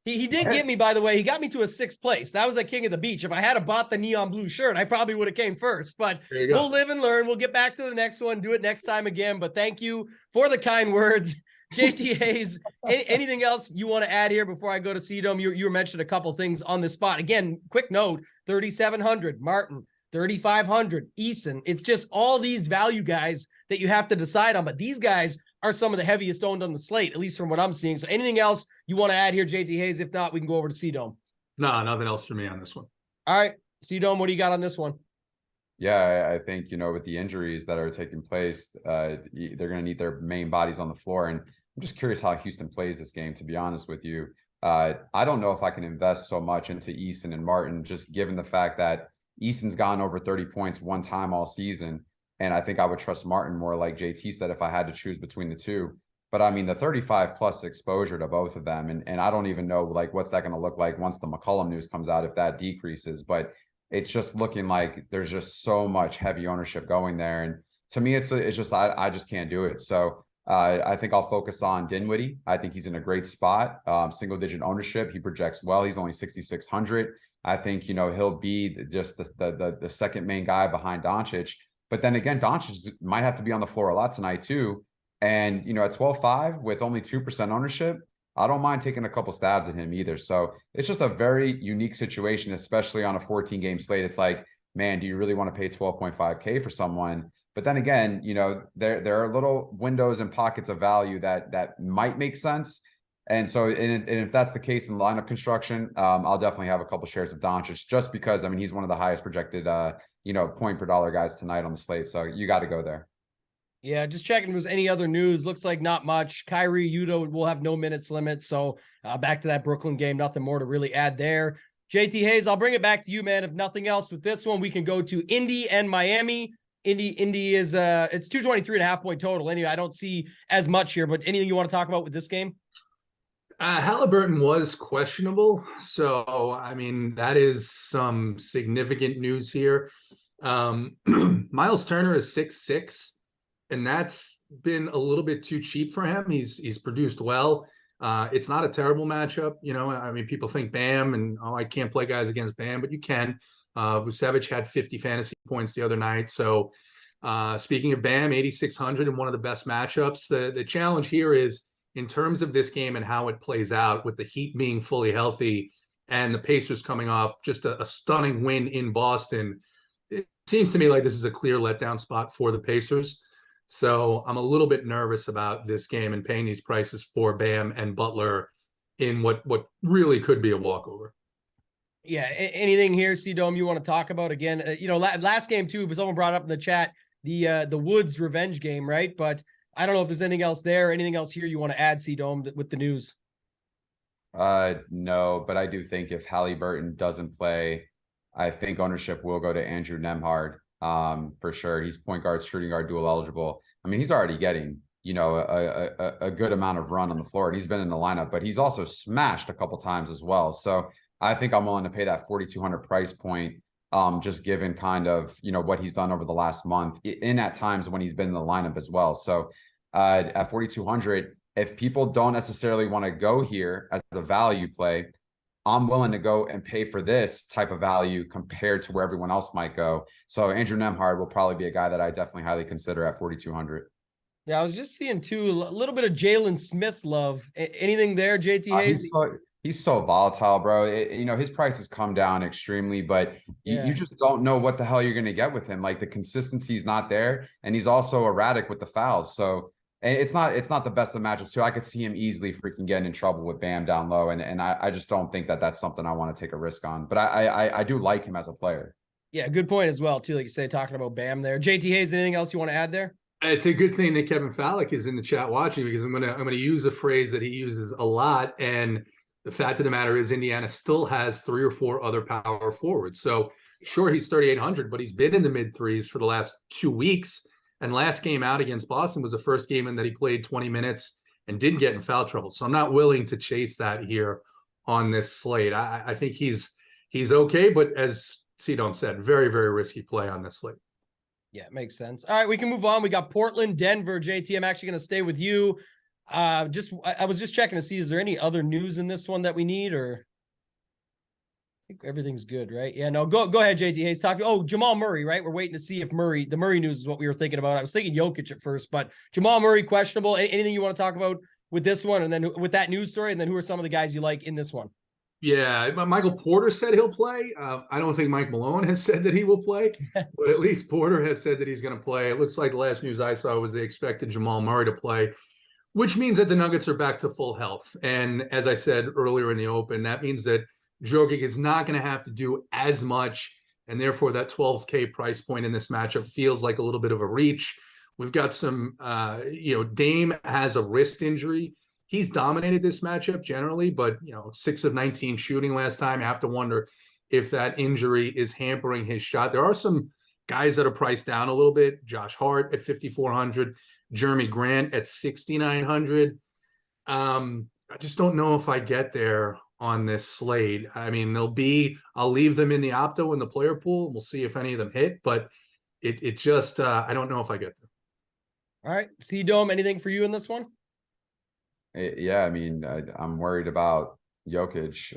He did get me, by the way. He got me to a 6th place. That was at King of the Beach. If I had bought the neon blue shirt, I probably would have came first. But we'll live and learn. We'll get back to the next one. Do it next time again. But thank you for the kind words. JT Hayes, anything else you want to add here before I go to C-Dome? You were mentioned a couple things on the spot. Again, quick note, 3,700, Martin, 3,500, Eason. It's just all these value guys that you have to decide on. But these guys are some of the heaviest owned on the slate, at least from what I'm seeing. So anything else you want to add here, JT Hayes? If not, we can go over to C-Dome. No, nothing else for me on this one. All right, C-Dome, what do you got on this one? Yeah, I think, with the injuries that are taking place, they're going to need their main bodies on the floor. And I'm just curious how Houston plays this game, to be honest with you. I don't know if I can invest so much into Eason and Martin, just given the fact that Eason's gone over 30 points one time all season. And I think I would trust Martin more, like JT said, if I had to choose between the two. But I mean, the 35 plus exposure to both of them. And I don't even know, like, what's that going to look like once the McCollum news comes out, if that decreases. But it's just looking like there's just so much heavy ownership going there. And to me, it's just, I just can't do it. So I think I'll focus on Dinwiddie. I think he's in a great spot. Single digit ownership. He projects well. He's only 6,600. I think, he'll be just the second main guy behind Doncic. But then again, Doncic might have to be on the floor a lot tonight too. And, at 12.5 with only 2% ownership, I don't mind taking a couple stabs at him either. So it's just a very unique situation, especially on a 14-game slate. It's like, man, do you really want to pay 12.5K for someone? But then again, there are little windows and pockets of value that might make sense. And so, and if that's the case in lineup construction, I'll definitely have a couple shares of Doncic, just because, he's one of the highest projected, point per dollar guys tonight on the slate. So you got to go there. Yeah, just checking if there's any other news. Looks like not much. Kyrie, Yuta will have no minutes limit. So back to that Brooklyn game, nothing more to really add there. JT Hayes, I'll bring it back to you, man. If nothing else with this one, we can go to Indy and Miami. Indy is it's 223.5 point total. Anyway, I don't see as much here, but anything you want to talk about with this game? Halliburton was questionable. So, that is some significant news here. Miles Turner is 6'6", and that's been a little bit too cheap for him. He's produced well. It's not a terrible matchup. People think Bam and, I can't play guys against Bam, but you can. Vucevic had 50 fantasy points the other night. So speaking of Bam, 8,600 in one of the best matchups. The challenge here is, in terms of this game and how it plays out, with the Heat being fully healthy and the Pacers coming off just a stunning win in Boston, it seems to me like this is a clear letdown spot for the Pacers. So I'm a little bit nervous about this game and paying these prices for Bam and Butler in what really could be a walkover. Yeah. Anything here, C-Dome, you want to talk about? Again, last game too, but someone brought up in the chat, the Woods revenge game, right? But I don't know if there's anything else there, anything else here you want to add, C-Dome, with the news. No, but I do think if Halliburton doesn't play, I think ownership will go to Andrew Nembhard. For sure. He's point guard, shooting guard, dual eligible. He's already getting, a good amount of run on the floor, and he's been in the lineup, but he's also smashed a couple times as well. So I think I'm willing to pay that 4,200 price point, just given kind of, what he's done over the last month in at times when he's been in the lineup as well. So at 4,200, if people don't necessarily want to go here as a value play, I'm willing to go and pay for this type of value compared to where everyone else might go. So Andrew Nembhard will probably be a guy that I definitely highly consider at 4,200. Yeah, I was just seeing too, a little bit of Jalen Smith love. Anything there, JT Hayes? He's so volatile, bro. His price has come down extremely, but you just don't know what the hell you're going to get with him. Like, the consistency is not there, and he's also erratic with the fouls. So it's not the best of matchups too. I could see him easily freaking getting in trouble with Bam down low, and I just don't think that that's something I want to take a risk on. But I do like him as a player. Yeah, good point as well too. Like you say, talking about Bam there. JT Hayes, anything else you want to add there? It's a good thing that Kevin Fallick is in the chat watching, because I'm gonna use a phrase that he uses a lot. And the fact of the matter is, Indiana still has 3 or 4 other power forwards. So sure, he's 3,800, but he's been in the mid threes for the last 2 weeks. And last game out against Boston was the first game in that he played 20 minutes and didn't get in foul trouble. So I'm not willing to chase that here on this slate. I think he's okay, but as C-Dome said, very, very risky play on this slate. Yeah, it makes sense. All right, we can move on. We got Portland, Denver. JT, I'm actually going to stay with you. I was just checking to see, is there any other news in this one that we need, or I think everything's good, right? Yeah, no, go ahead, JT Hayes. Jamal Murray, right? We're waiting to see if the Murray news is what we were thinking about. I was thinking Jokic at first, but Jamal Murray questionable. Anything you want to talk about with this one, and then with that news story, and then who are some of the guys you like in this one? Yeah, Michael Porter said he'll play. I don't think Mike Malone has said that he will play, but at least Porter has said that he's going to play. It looks like the last news I saw was they expected Jamal Murray to play, which means that the Nuggets are back to full health. And as I said earlier in the open, that means that Jokic is not going to have to do as much, and therefore that 12K price point in this matchup feels like a little bit of a reach. We've got some, Dame has a wrist injury. He's dominated this matchup generally, but 6 of 19 shooting last time. You have to wonder if that injury is hampering his shot. There are some guys that are priced down a little bit. Josh Hart at 5,400, Jeremy Grant at 6,900. I just don't know if I get there on this slate. I mean, I'll leave them in the opto in the player pool, and we'll see if any of them hit, but it just, I don't know if I get there. All right. C-Dome, anything for you in this one? Yeah, I mean, I'm worried about Jokic,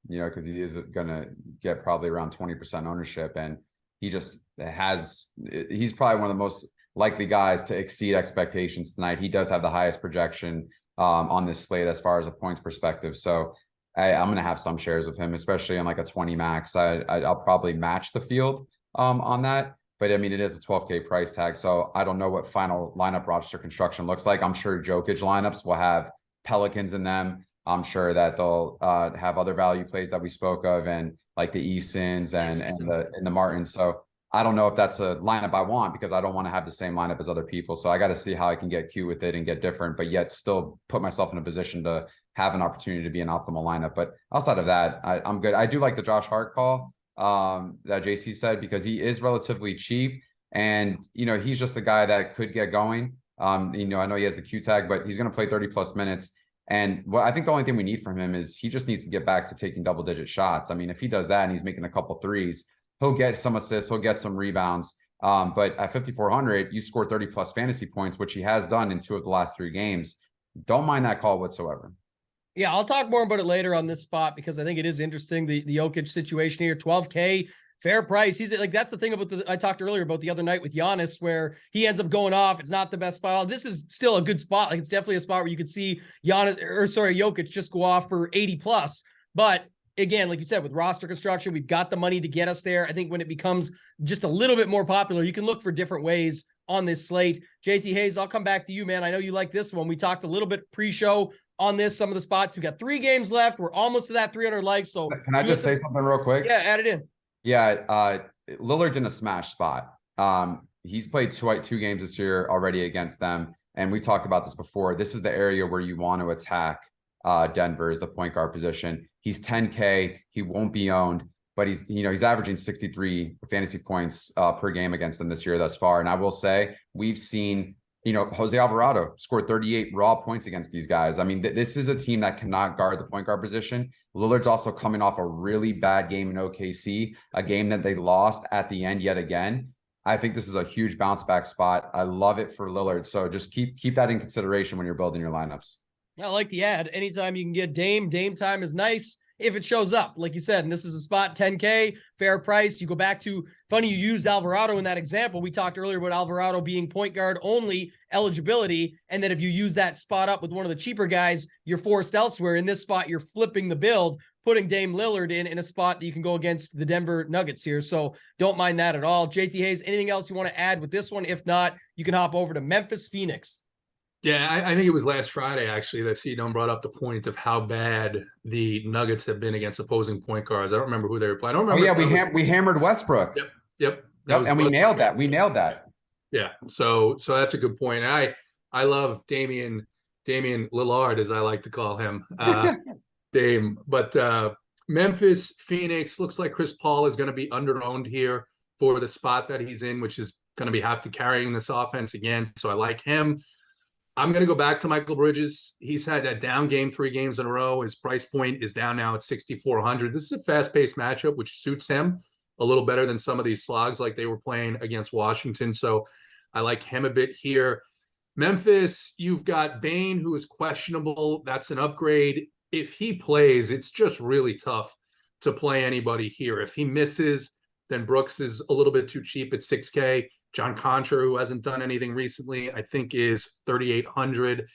because he is going to get probably around 20% ownership, and he's probably one of the most likely guys to exceed expectations tonight. He does have the highest projection on this slate as far as a points perspective. So I'm going to have some shares of him, especially on like a 20 max. I'll probably match the field on that. But I mean, it is a 12K price tag, so I don't know what final lineup roster construction looks like. I'm sure Jokic lineups will have Pelicans in them. I'm sure that they'll have other value plays that we spoke of, and like the Easons and the Martins. So I don't know if that's a lineup I want, because I don't want to have the same lineup as other people. So I got to see how I can get cute with it and get different, but yet still put myself in a position to have an opportunity to be an optimal lineup. But outside of that, I'm good. I do like the Josh Hart call that JC said, because he is relatively cheap, and he's just a guy that could get going. I know he has the Q tag, but he's going to play 30 plus minutes. And I think the only thing we need from him is he just needs to get back to taking double-digit shots. I mean, if he does that and he's making a couple threes, he'll get some assists, he'll get some rebounds. But at 5,400, you score 30 plus fantasy points, which he has done in 2 of the last 3 games. Don't mind that call whatsoever. Yeah, I'll talk more about it later on this spot, because I think it is interesting, the Jokic situation here. 12K, fair price. He's like, that's the thing about I talked earlier about the other night with Giannis, where he ends up going off. It's not the best spot. This is still a good spot. Like, it's definitely a spot where you could see Jokic just go off for 80 plus. But again, like you said, with roster construction, we've got the money to get us there. I think when it becomes just a little bit more popular, you can look for different ways on this slate. JT Hayes, I'll come back to you, man. I know you like this one. We talked a little bit pre-show on this, some of the spots. We've got 3 games left. We're almost to that 300 likes. So can I just say something real quick? Yeah, add it in. Yeah, Lillard's in a smash spot. He's played 2 games this year already against them, and we talked about this before. This is the area where you want to attack Denver, is the point guard position. He's 10K. He won't be owned, but he's averaging 63 fantasy points per game against them this year thus far. And I will say, we've seen Jose Alvarado scored 38 raw points against these guys. I mean, this is a team that cannot guard the point guard position. Lillard's also coming off a really bad game in OKC, a game that they lost at the end yet again. I think this is a huge bounce back spot. I love it for Lillard. So just keep that in consideration when you're building your lineups. I like the ad. Anytime you can get Dame time is nice if it shows up, like you said. And this is a spot, 10K, fair price. You go back to, funny you used Alvarado in that example. We talked earlier about Alvarado being point guard only eligibility. And then if you use that spot up with one of the cheaper guys, you're forced elsewhere. In this spot, you're flipping the build, putting Dame Lillard in a spot that you can go against the Denver Nuggets here. So don't mind that at all. JT Hayes, anything else you want to add with this one? If not, you can hop over to Memphis Phoenix. Yeah, I think it was last Friday, actually, that C-Dome brought up the point of how bad the Nuggets have been against opposing point guards. I don't remember who they were playing. I don't remember. Oh, yeah, we hammered Westbrook. Yep. And we nailed that. We nailed that. Yeah, so that's a good point. And I love Damian Lillard, as I like to call him, Dame. But Memphis, Phoenix, looks like Chris Paul is going to be underowned here for the spot that he's in, which is going to have to carrying this offense again. So I like him. I'm going to go back to Michael Bridges. He's had a down game 3 games in a row. His price point is down now at 6,400. This is a fast-paced matchup, which suits him a little better than some of these slogs like they were playing against Washington. So I like him a bit here. Memphis, you've got Bane, who is questionable. That's an upgrade. If he plays, it's just really tough to play anybody here. If he misses, then Brooks is a little bit too cheap at 6K. John Contra, who hasn't done anything recently, I think is 3,800.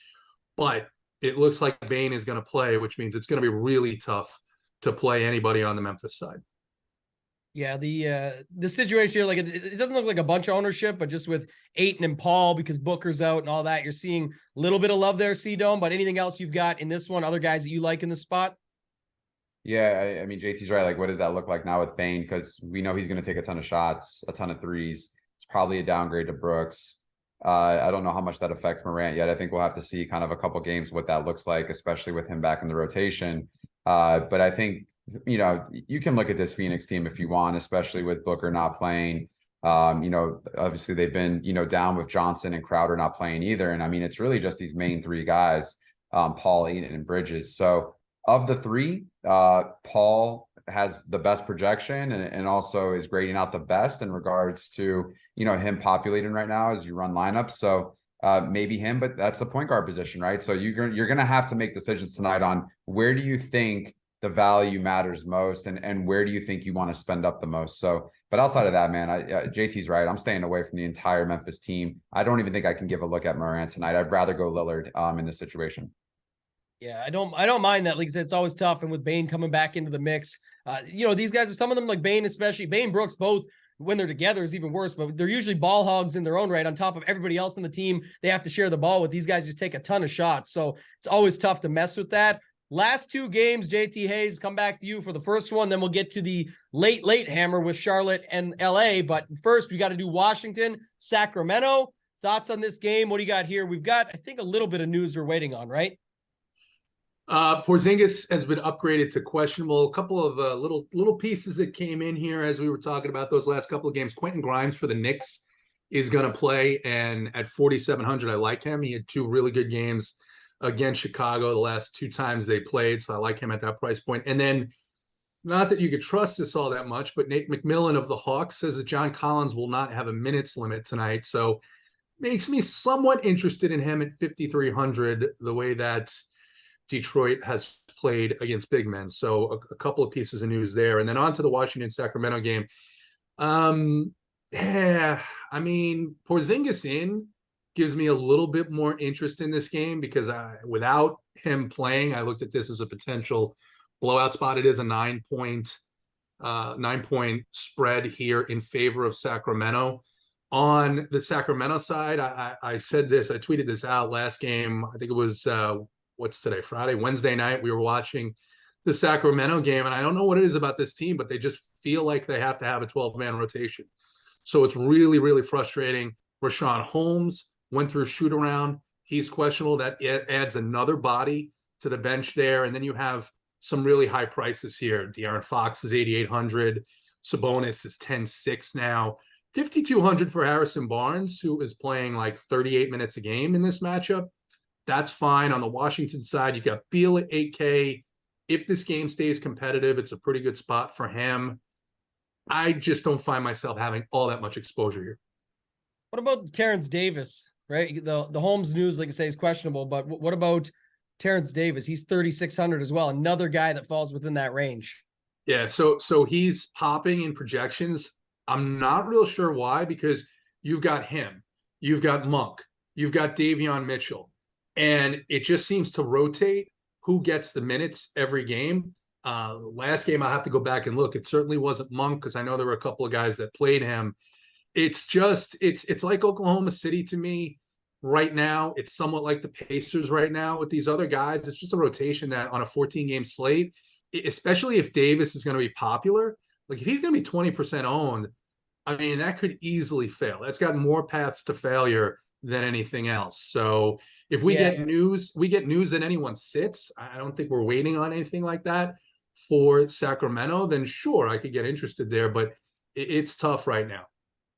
But it looks like Bane is going to play, which means it's going to be really tough to play anybody on the Memphis side. Yeah, the situation here, like it doesn't look like a bunch of ownership, but just with Ayton and Paul, because Booker's out and all that, you're seeing a little bit of love there, C-Dome. But anything else you've got in this one, other guys that you like in this spot? Yeah, I mean, JT's right. Like, what does that look like now with Bane? Because we know he's going to take a ton of shots, a ton of threes. It's probably a downgrade to Brooks. I don't know how much that affects Morant yet. I think we'll have to see kind of a couple games what that looks like, especially with him back in the rotation. But I think, you know, you can look at this Phoenix team if you want, especially with Booker not playing. You know, obviously they've been, you know, down with Johnson and Crowder not playing either. And I mean, it's really just these main three guys, Paul, Ayton, and Bridges. So of the three, Paul has the best projection and also is grading out the best in regards to, you know, him populating right now as you run lineups. So maybe him, but that's the point guard position, right? So you're going to have to make decisions tonight on where do you think the value matters most and where do you think you want to spend up the most. So, but outside of that, man, JT's right. I'm staying away from the entire Memphis team. I don't even think I can give a look at Morant tonight. I'd rather go Lillard in this situation. Yeah, I don't mind that. Like I said, it's always tough. And with Bane coming back into the mix, you know, these guys are some of them like Bane, especially Bane Brooks, both when they're together is even worse, but they're usually ball hogs in their own right on top of everybody else on the team. They have to share the ball with. These guys just take a ton of shots. So it's always tough to mess with that. Last two games, JT Hayes, come back to you for the first one. Then we'll get to the late hammer with Charlotte and LA. But first, we got to do Washington, Sacramento. Thoughts on this game? What do you got here? We've got, I think, a little bit of news we're waiting on, right? Porzingis has been upgraded to questionable. A couple of little pieces that came in here as we were talking about those last couple of games. Quentin Grimes for the Knicks is going to play, and at 4,700, I like him. He had two really good games against Chicago the last two times they played, so I like him at that price point. And then, not that you could trust this all that much, but Nate McMillan of the Hawks says that John Collins will not have a minutes limit tonight, so makes me somewhat interested in him at 5,300, the way that Detroit has played against big men. So a couple of pieces of news there. And then on to the Washington-Sacramento game. Yeah, I mean, Porzingis in gives me a little bit more interest in this game because without him playing, I looked at this as a potential blowout spot. It is a 9-point spread here in favor of Sacramento. On the Sacramento side, I said this, I tweeted this out last game. I think it was what's today, Friday, Wednesday night, we were watching the Sacramento game, and I don't know what it is about this team, but they just feel like they have to have a 12-man rotation. So it's really, really frustrating. Rashawn Holmes went through a shoot-around. He's questionable. That adds another body to the bench there, and then you have some really high prices here. De'Aaron Fox is 8,800. Sabonis is 10,600 now. 5,200 for Harrison Barnes, who is playing like 38 minutes a game in this matchup. That's fine. On the Washington side, you got Beal at 8K. If this game stays competitive, it's a pretty good spot for him. I just don't find myself having all that much exposure here. What about Terrence Davis, right? The Holmes news, like I say, is questionable, but what about Terrence Davis? He's 3,600 as well. Another guy that falls within that range. Yeah, so he's popping in projections. I'm not real sure why, because you've got him, you've got Monk, you've got Davion Mitchell, and it just seems to rotate who gets the minutes every game. Last game, I'll have to go back and look. It certainly wasn't Monk, because I know there were a couple of guys that played him. It's just, it's like Oklahoma City to me right now. It's somewhat like the Pacers right now with these other guys. It's just a rotation that on a 14-game slate, especially if Davis is going to be popular, like if he's going to be 20% owned, I mean, that could easily fail. That's got more paths to failure than anything else. So if we get news that anyone sits, I don't think we're waiting on anything like that for Sacramento, then sure, I could get interested there, but it's tough right now.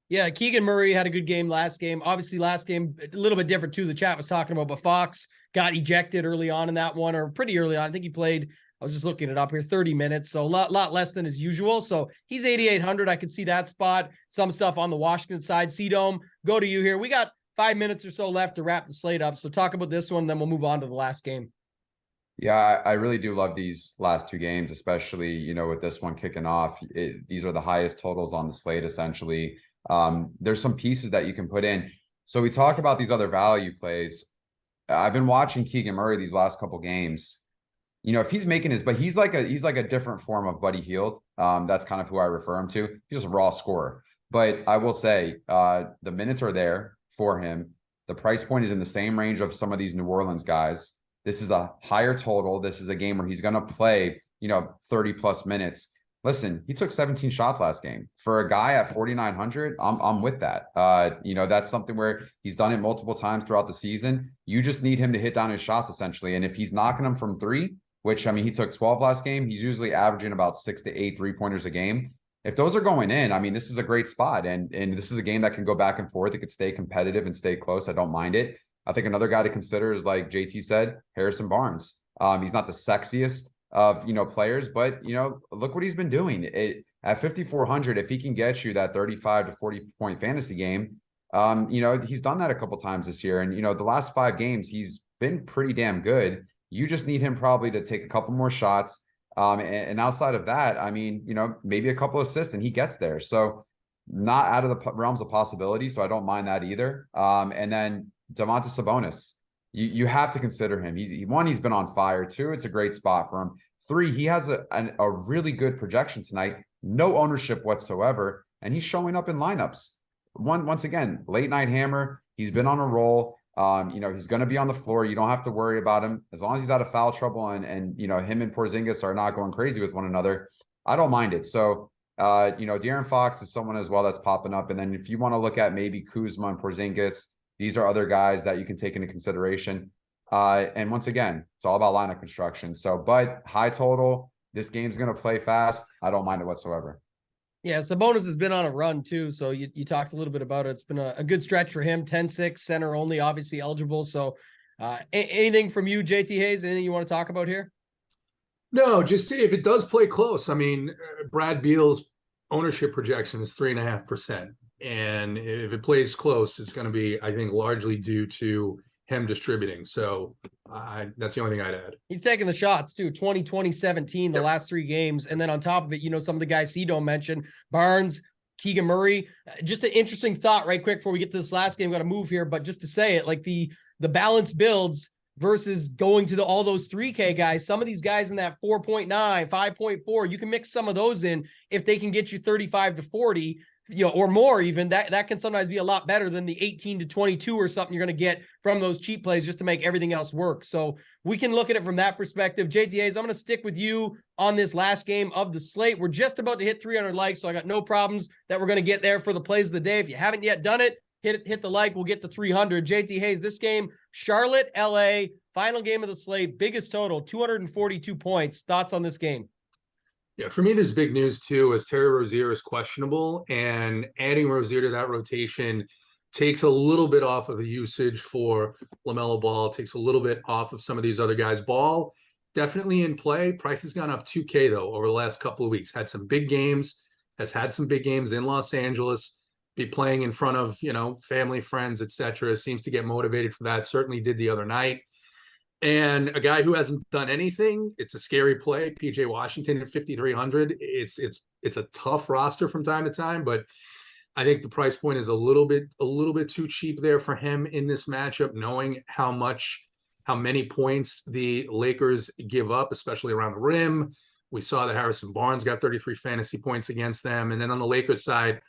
Yeah, Keegan Murray had a good game last game. Obviously, last game, a little bit different too. The chat was talking about, but Fox got ejected early on in that one, or pretty early on. I think he played, I was just looking it up here, 30 minutes. So a lot less than his usual. So he's 8,800. I could see that spot. Some stuff on the Washington side. C-Dome, go to you here. We got 5 minutes or so left to wrap the slate up. So talk about this one, then we'll move on to the last game. Yeah, I really do love these last two games, especially, you know, with this one kicking off. These are the highest totals on the slate, essentially. There's some pieces that you can put in. So we talk about these other value plays. I've been watching Keegan Murray these last couple games. If he's making but he's like a different form of Buddy Hield. That's kind of who I refer him to. He's just a raw scorer. But I will say, the minutes are there for him. The price point is in the same range of some of these New Orleans guys. This is a higher total. This is a game where he's going to play, 30 plus minutes. Listen, he took 17 shots last game. For a guy at 4,900, I'm with that. That's something where he's done it multiple times throughout the season. You just need him to hit down his shots essentially. And if he's knocking them from three, which, he took 12 last game, he's usually averaging about 6 to 8 3-pointers a game. If those are going in, this is a great spot. And this is a game that can go back and forth. It could stay competitive and stay close. I don't mind it. I think another guy to consider is, like JT said, Harrison Barnes. He's not the sexiest of, players, but, look what he's been doing. At 5,400, if he can get you that 35 to 40 point fantasy game, he's done that a couple times this year. And, the last 5 games, he's been pretty damn good. You just need him probably to take a couple more shots. And outside of that, maybe a couple assists and he gets there. So not out of the realms of possibility. So I don't mind that either. And then Domantas Sabonis, you have to consider him. He's been on fire. 2, it's a great spot for him. 3, he has a really good projection tonight. No ownership whatsoever. And he's showing up in lineups. Once again, late night hammer. He's been on a roll. He's going to be on the floor. You don't have to worry about him as long as he's out of foul trouble and him and Porzingis are not going crazy with one another. I don't mind it. So, De'Aaron Fox is someone as well that's popping up. And then if you want to look at maybe Kuzma and Porzingis, these are other guys that you can take into consideration. And once again, it's all about lineup construction. So, but high total, this game's going to play fast. I don't mind it whatsoever. Yeah, Sabonis has been on a run too. So you talked a little bit about it. It's been a good stretch for him. 10-6, center only, obviously eligible. So anything from you, JT Hayes? Anything you want to talk about here? No, just if it does play close. Brad Beal's ownership projection is 3.5%. And if it plays close, it's going to be, I think, largely due to him distributing. So that's the only thing I'd add. He's taking the shots too. 20, 20, 17, the Yep. last 3 games. And then on top of it, some of the guys Cito mentioned, Barnes, Keegan Murray. Just an interesting thought right quick before we get to this last game. Got to move here, but just to say it, like the balance builds versus going to all those 3K guys. Some of these guys in that 4.9, 5.4, you can mix some of those in if they can get you 35 to 40. Or more even, that can sometimes be a lot better than the 18 to 22 or something you're going to get from those cheap plays just to make everything else work. So we can look at it from that perspective. JTAs, I'm going to stick with you on this last game of the slate. We're just about to hit 300 likes, so I got no problems that we're going to get there for the plays of the day. If you haven't yet done it, hit the like. We'll get to 300. JT Hayes, this game, Charlotte, LA, final game of the slate, biggest total, 242 points. Thoughts on this game? Yeah, for me, there's big news too, as Terry Rozier is questionable, and adding Rozier to that rotation takes a little bit off of the usage for LaMelo Ball, takes a little bit off of some of these other guys. Ball definitely in play. Price has gone up 2K though over the last couple of weeks. Had some big games, has had some big games in Los Angeles, be playing in front of, family, friends, etc. Seems to get motivated for that. Certainly did the other night. And a guy who hasn't done anything, it's a scary play. PJ Washington at 5,300. It's a tough roster from time to time, but I think the price point is a little bit too cheap there for him in this matchup, knowing how many points the Lakers give up, especially around the rim. We saw that Harrison Barnes got 33 fantasy points against them. And then on the Lakers side,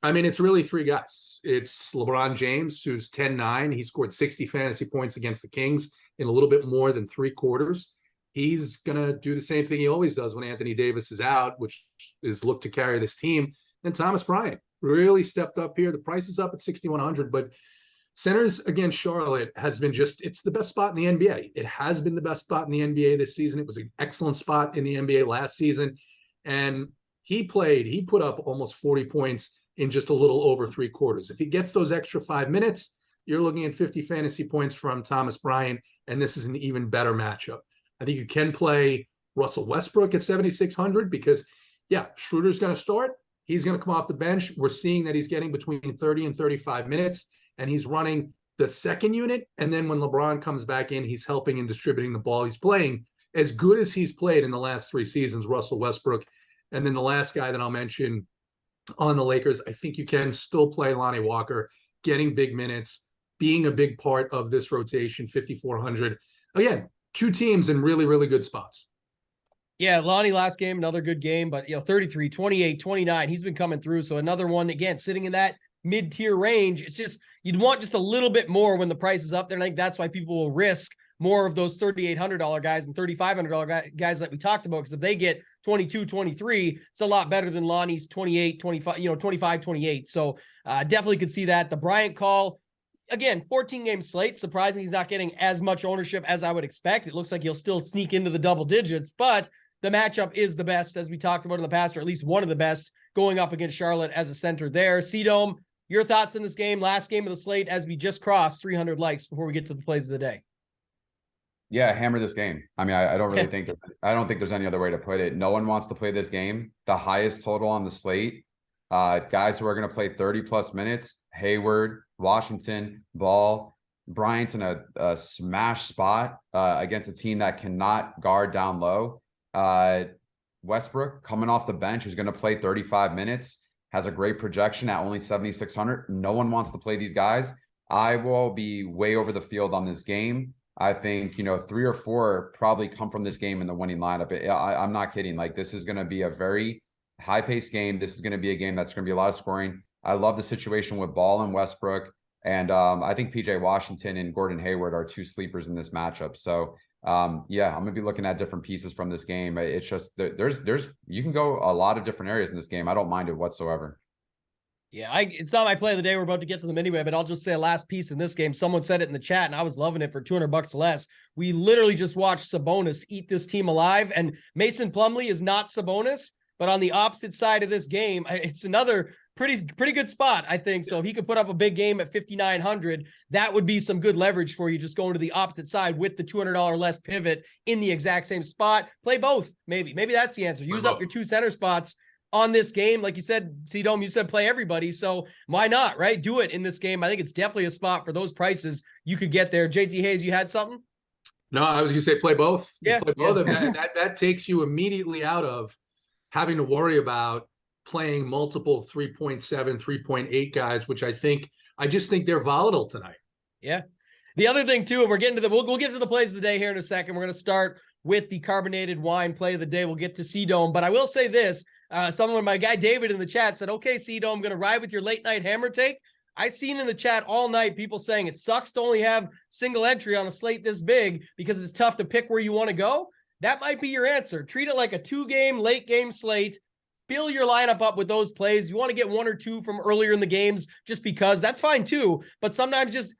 it's really 3 guys. It's LeBron James, who's 10-9. He scored 60 fantasy points against the Kings in a little bit more than 3 quarters. He's going to do the same thing he always does when Anthony Davis is out, which is look to carry this team. And Thomas Bryant really stepped up here. The price is up at 6,100, but centers against Charlotte has been it's the best spot in the NBA. It has been the best spot in the NBA this season. It was an excellent spot in the NBA last season. And he put up almost 40 points in just a little over 3 quarters. If he gets those extra 5 minutes, you're looking at 50 fantasy points from Thomas Bryant, and this is an even better matchup. I think you can play Russell Westbrook at 7,600 because, Schroeder's going to start. He's going to come off the bench. We're seeing that he's getting between 30 and 35 minutes, and he's running the second unit. And then when LeBron comes back in, he's helping and distributing the ball. He's playing as good as he's played in the last 3 seasons, Russell Westbrook. And then the last guy that I'll mention on the Lakers, I think you can still play Lonnie Walker, getting big minutes. being a big part of this rotation, 5,400. Again, two teams in really, really good spots. Yeah, Lonnie last game, another good game, but 33, 28, 29, he's been coming through. So another one, again, sitting in that mid-tier range. It's just, you'd want just a little bit more when the price is up there. And I think that's why people will risk more of those $3,800 guys and $3,500 guys that we talked about. Because if they get 22, 23, it's a lot better than Lonnie's 28, 25, 25, 28. So definitely could see that. The Bryant call, again, 14-game slate. Surprising he's not getting as much ownership as I would expect. It looks like he'll still sneak into the double digits, but the matchup is the best, as we talked about in the past, or at least one of the best, going up against Charlotte as a center there. C-Dome, your thoughts in this game, last game of the slate, as we just crossed 300 likes before we get to the plays of the day. Yeah, hammer this game. I mean, I don't really think I don't think there's any other way to put it. No one wants to play this game. The highest total on the slate, guys who are going to play 30 plus minutes, Hayward, Washington, Ball, Bryant's in a smash spot against a team that cannot guard down low. Westbrook coming off the bench, who's going to play 35 minutes, has a great projection at only 7,600. No one wants to play these guys. I will be way over the field on this game. I think, 3 or 4 probably come from this game in the winning lineup. I'm not kidding. Like, this is going to be a very high-paced game. This is going to be a game that's going to be a lot of scoring. I love the situation with Ball and Westbrook. And I think PJ Washington and Gordon Hayward are 2 sleepers in this matchup. So, yeah, I'm going to be looking at different pieces from this game. It's just, you can go a lot of different areas in this game. I don't mind it whatsoever. Yeah, it's not my play of the day. We're about to get to them anyway, but I'll just say a last piece in this game. Someone said it in the chat, and I was loving it for $200 less. We literally just watched Sabonis eat this team alive, and Mason Plumlee is not Sabonis, but on the opposite side of this game, it's another pretty good spot, I think. So if he could put up a big game at 5,900, that would be some good leverage for you, just going to the opposite side with the $200 less pivot in the exact same spot. Play both, maybe. Maybe that's the answer. Use up your 2 center spots on this game. Like you said, C-Dome, you said play everybody. So why not, right? Do it in this game. I think it's definitely a spot for those prices you could get there. JT Hayes, you had something? No, I was going to say play both. Yeah. Play both. That takes you immediately out of having to worry about playing multiple 3.7, 3.8 guys, which I just think they're volatile tonight. Yeah. The other thing too, and we're getting to we'll get to the plays of the day here in a second. We're going to start with the carbonated wine play of the day. We'll get to C-Dome, but I will say this. Someone, my guy David in the chat said, okay, C-Dome, I'm going to ride with your late night hammer take. I seen in the chat all night people saying it sucks to only have single entry on a slate this big because it's tough to pick where you want to go. That might be your answer. Treat it like a 2-game late game slate. Fill your lineup up with those plays. You want to get 1 or 2 from earlier in the games just because, that's fine too. But sometimes just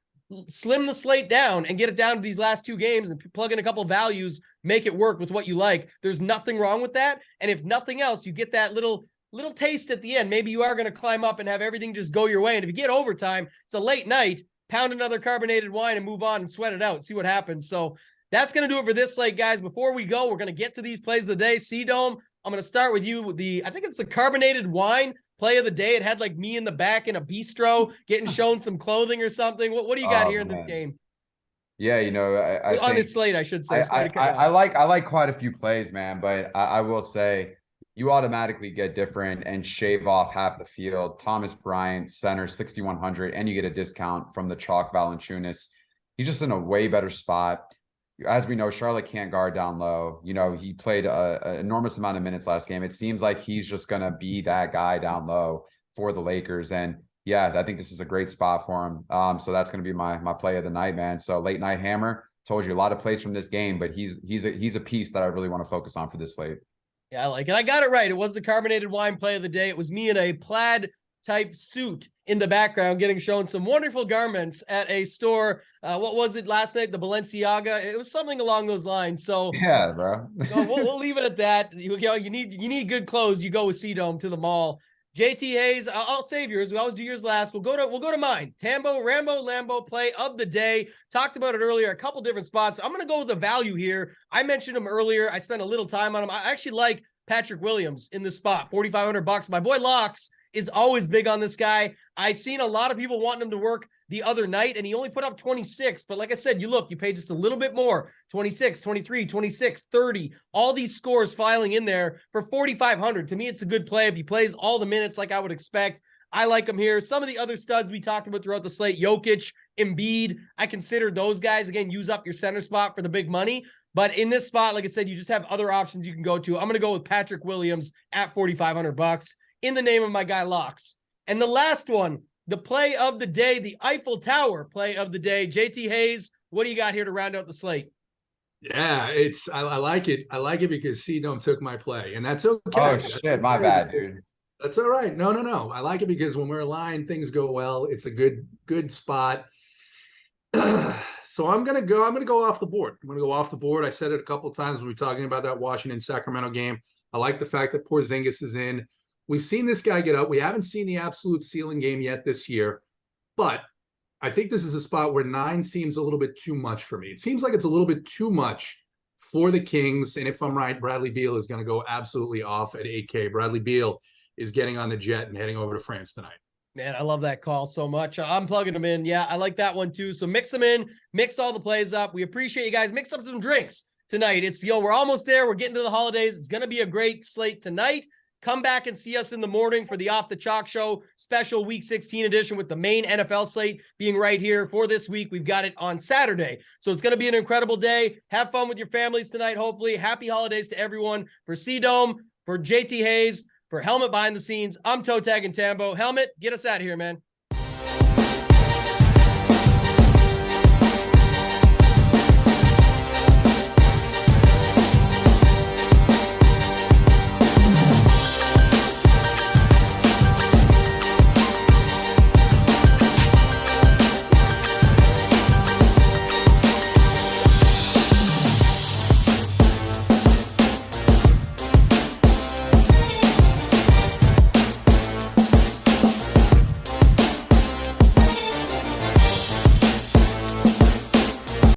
slim the slate down and get it down to these last 2 games and plug in a couple of values, make it work with what you like. There's nothing wrong with that. And if nothing else, you get that little taste at the end. Maybe you are going to climb up and have everything just go your way. And if you get overtime, it's a late night, pound another carbonated wine and move on and sweat it out, see what happens. So that's going to do it for this slate, guys. Before we go, we're going to get to these plays of the day. C-Dome, I'm going to start with you. I think it's the carbonated wine play of the day. It had like me in the back in a bistro getting shown some clothing or something. What do you got here in this game? Yeah, I on this slate, I should say. I like quite a few plays, man, but I will say you automatically get different and shave off half the field. Thomas Bryant, center, 6,100, and you get a discount from the chalk Valanciunas. He's just in a way better spot. As we know, Charlotte can't guard down low. He played an enormous amount of minutes last game. It seems like he's just going to be that guy down low for the Lakers. And yeah, I think this is a great spot for him. So that's going to be my play of the night, man. So late night hammer, told you a lot of plays from this game, but he's a piece that I really want to focus on for this slate. Yeah, I like it. I got it right. It was the carbonated wine play of the day. It was me in a plaid type suit in the background getting shown some wonderful garments at a store. What was it last night? The Balenciaga. It was something along those lines. So yeah, bro. we'll leave it at that. You need good clothes. You go with C-Dome to the mall. JT Hayes, I'll save yours. We always do yours last. We'll go to mine. Rambo Lambo play of the day. Talked about it earlier, a couple different spots. I'm going to go with the value here. I mentioned him earlier. I spent a little time on him. I actually like Patrick Williams in this spot, $4,500. My boy Locks is always big on this guy. I seen a lot of people wanting him to work the other night, and he only put up 26. But like I said, you pay just a little bit more, 26, 23, 26, 30, all these scores filing in there for 4,500. To me, it's a good play. If he plays all the minutes like I would expect, I like them here. Some of the other studs we talked about throughout the slate, Jokic, Embiid, I consider those guys, again, use up your center spot for the big money. But in this spot, like I said, you just have other options you can go to. I'm going to go with Patrick Williams at $4,500 in the name of my guy Locks. And the last one, the play of the day, the Eiffel Tower play of the day. JT Hayes, what do you got here to round out the slate? Yeah, I like it. I like it because C-Dome took my play, and that's okay. Oh That's shit, my okay. bad, dude. That's all right. No. I like it because when we're aligned, things go well. It's a good spot. So I'm gonna go off the board. I'm gonna go off the board. I said it a couple of times when we were talking about that Washington-Sacramento game. I like the fact that Porzingis is in. We've seen this guy get up. We haven't seen the absolute ceiling game yet this year, but I think this is a spot where 9 seems a little bit too much for me. It seems like it's a little bit too much for the Kings. And if I'm right, Bradley Beal is going to go absolutely off at 8K. Bradley Beal is getting on the jet and heading over to France tonight. Man, I love that call so much. I'm plugging them in. Yeah, I like that one too. So mix them in, mix all the plays up. We appreciate you guys. Mix up some drinks tonight. It's, we're almost there. We're getting to the holidays. It's going to be a great slate tonight. Come back and see us in the morning for the Off the Chalk Show special Week 16 edition with the main NFL slate being right here for this week. We've got it on Saturday. So it's going to be an incredible day. Have fun with your families tonight, hopefully. Happy holidays to everyone. For C-Dome, for JT Hayes, for Helmet Behind the Scenes, I'm Toe Tag and Tambo. Helmet, get us out of here, man.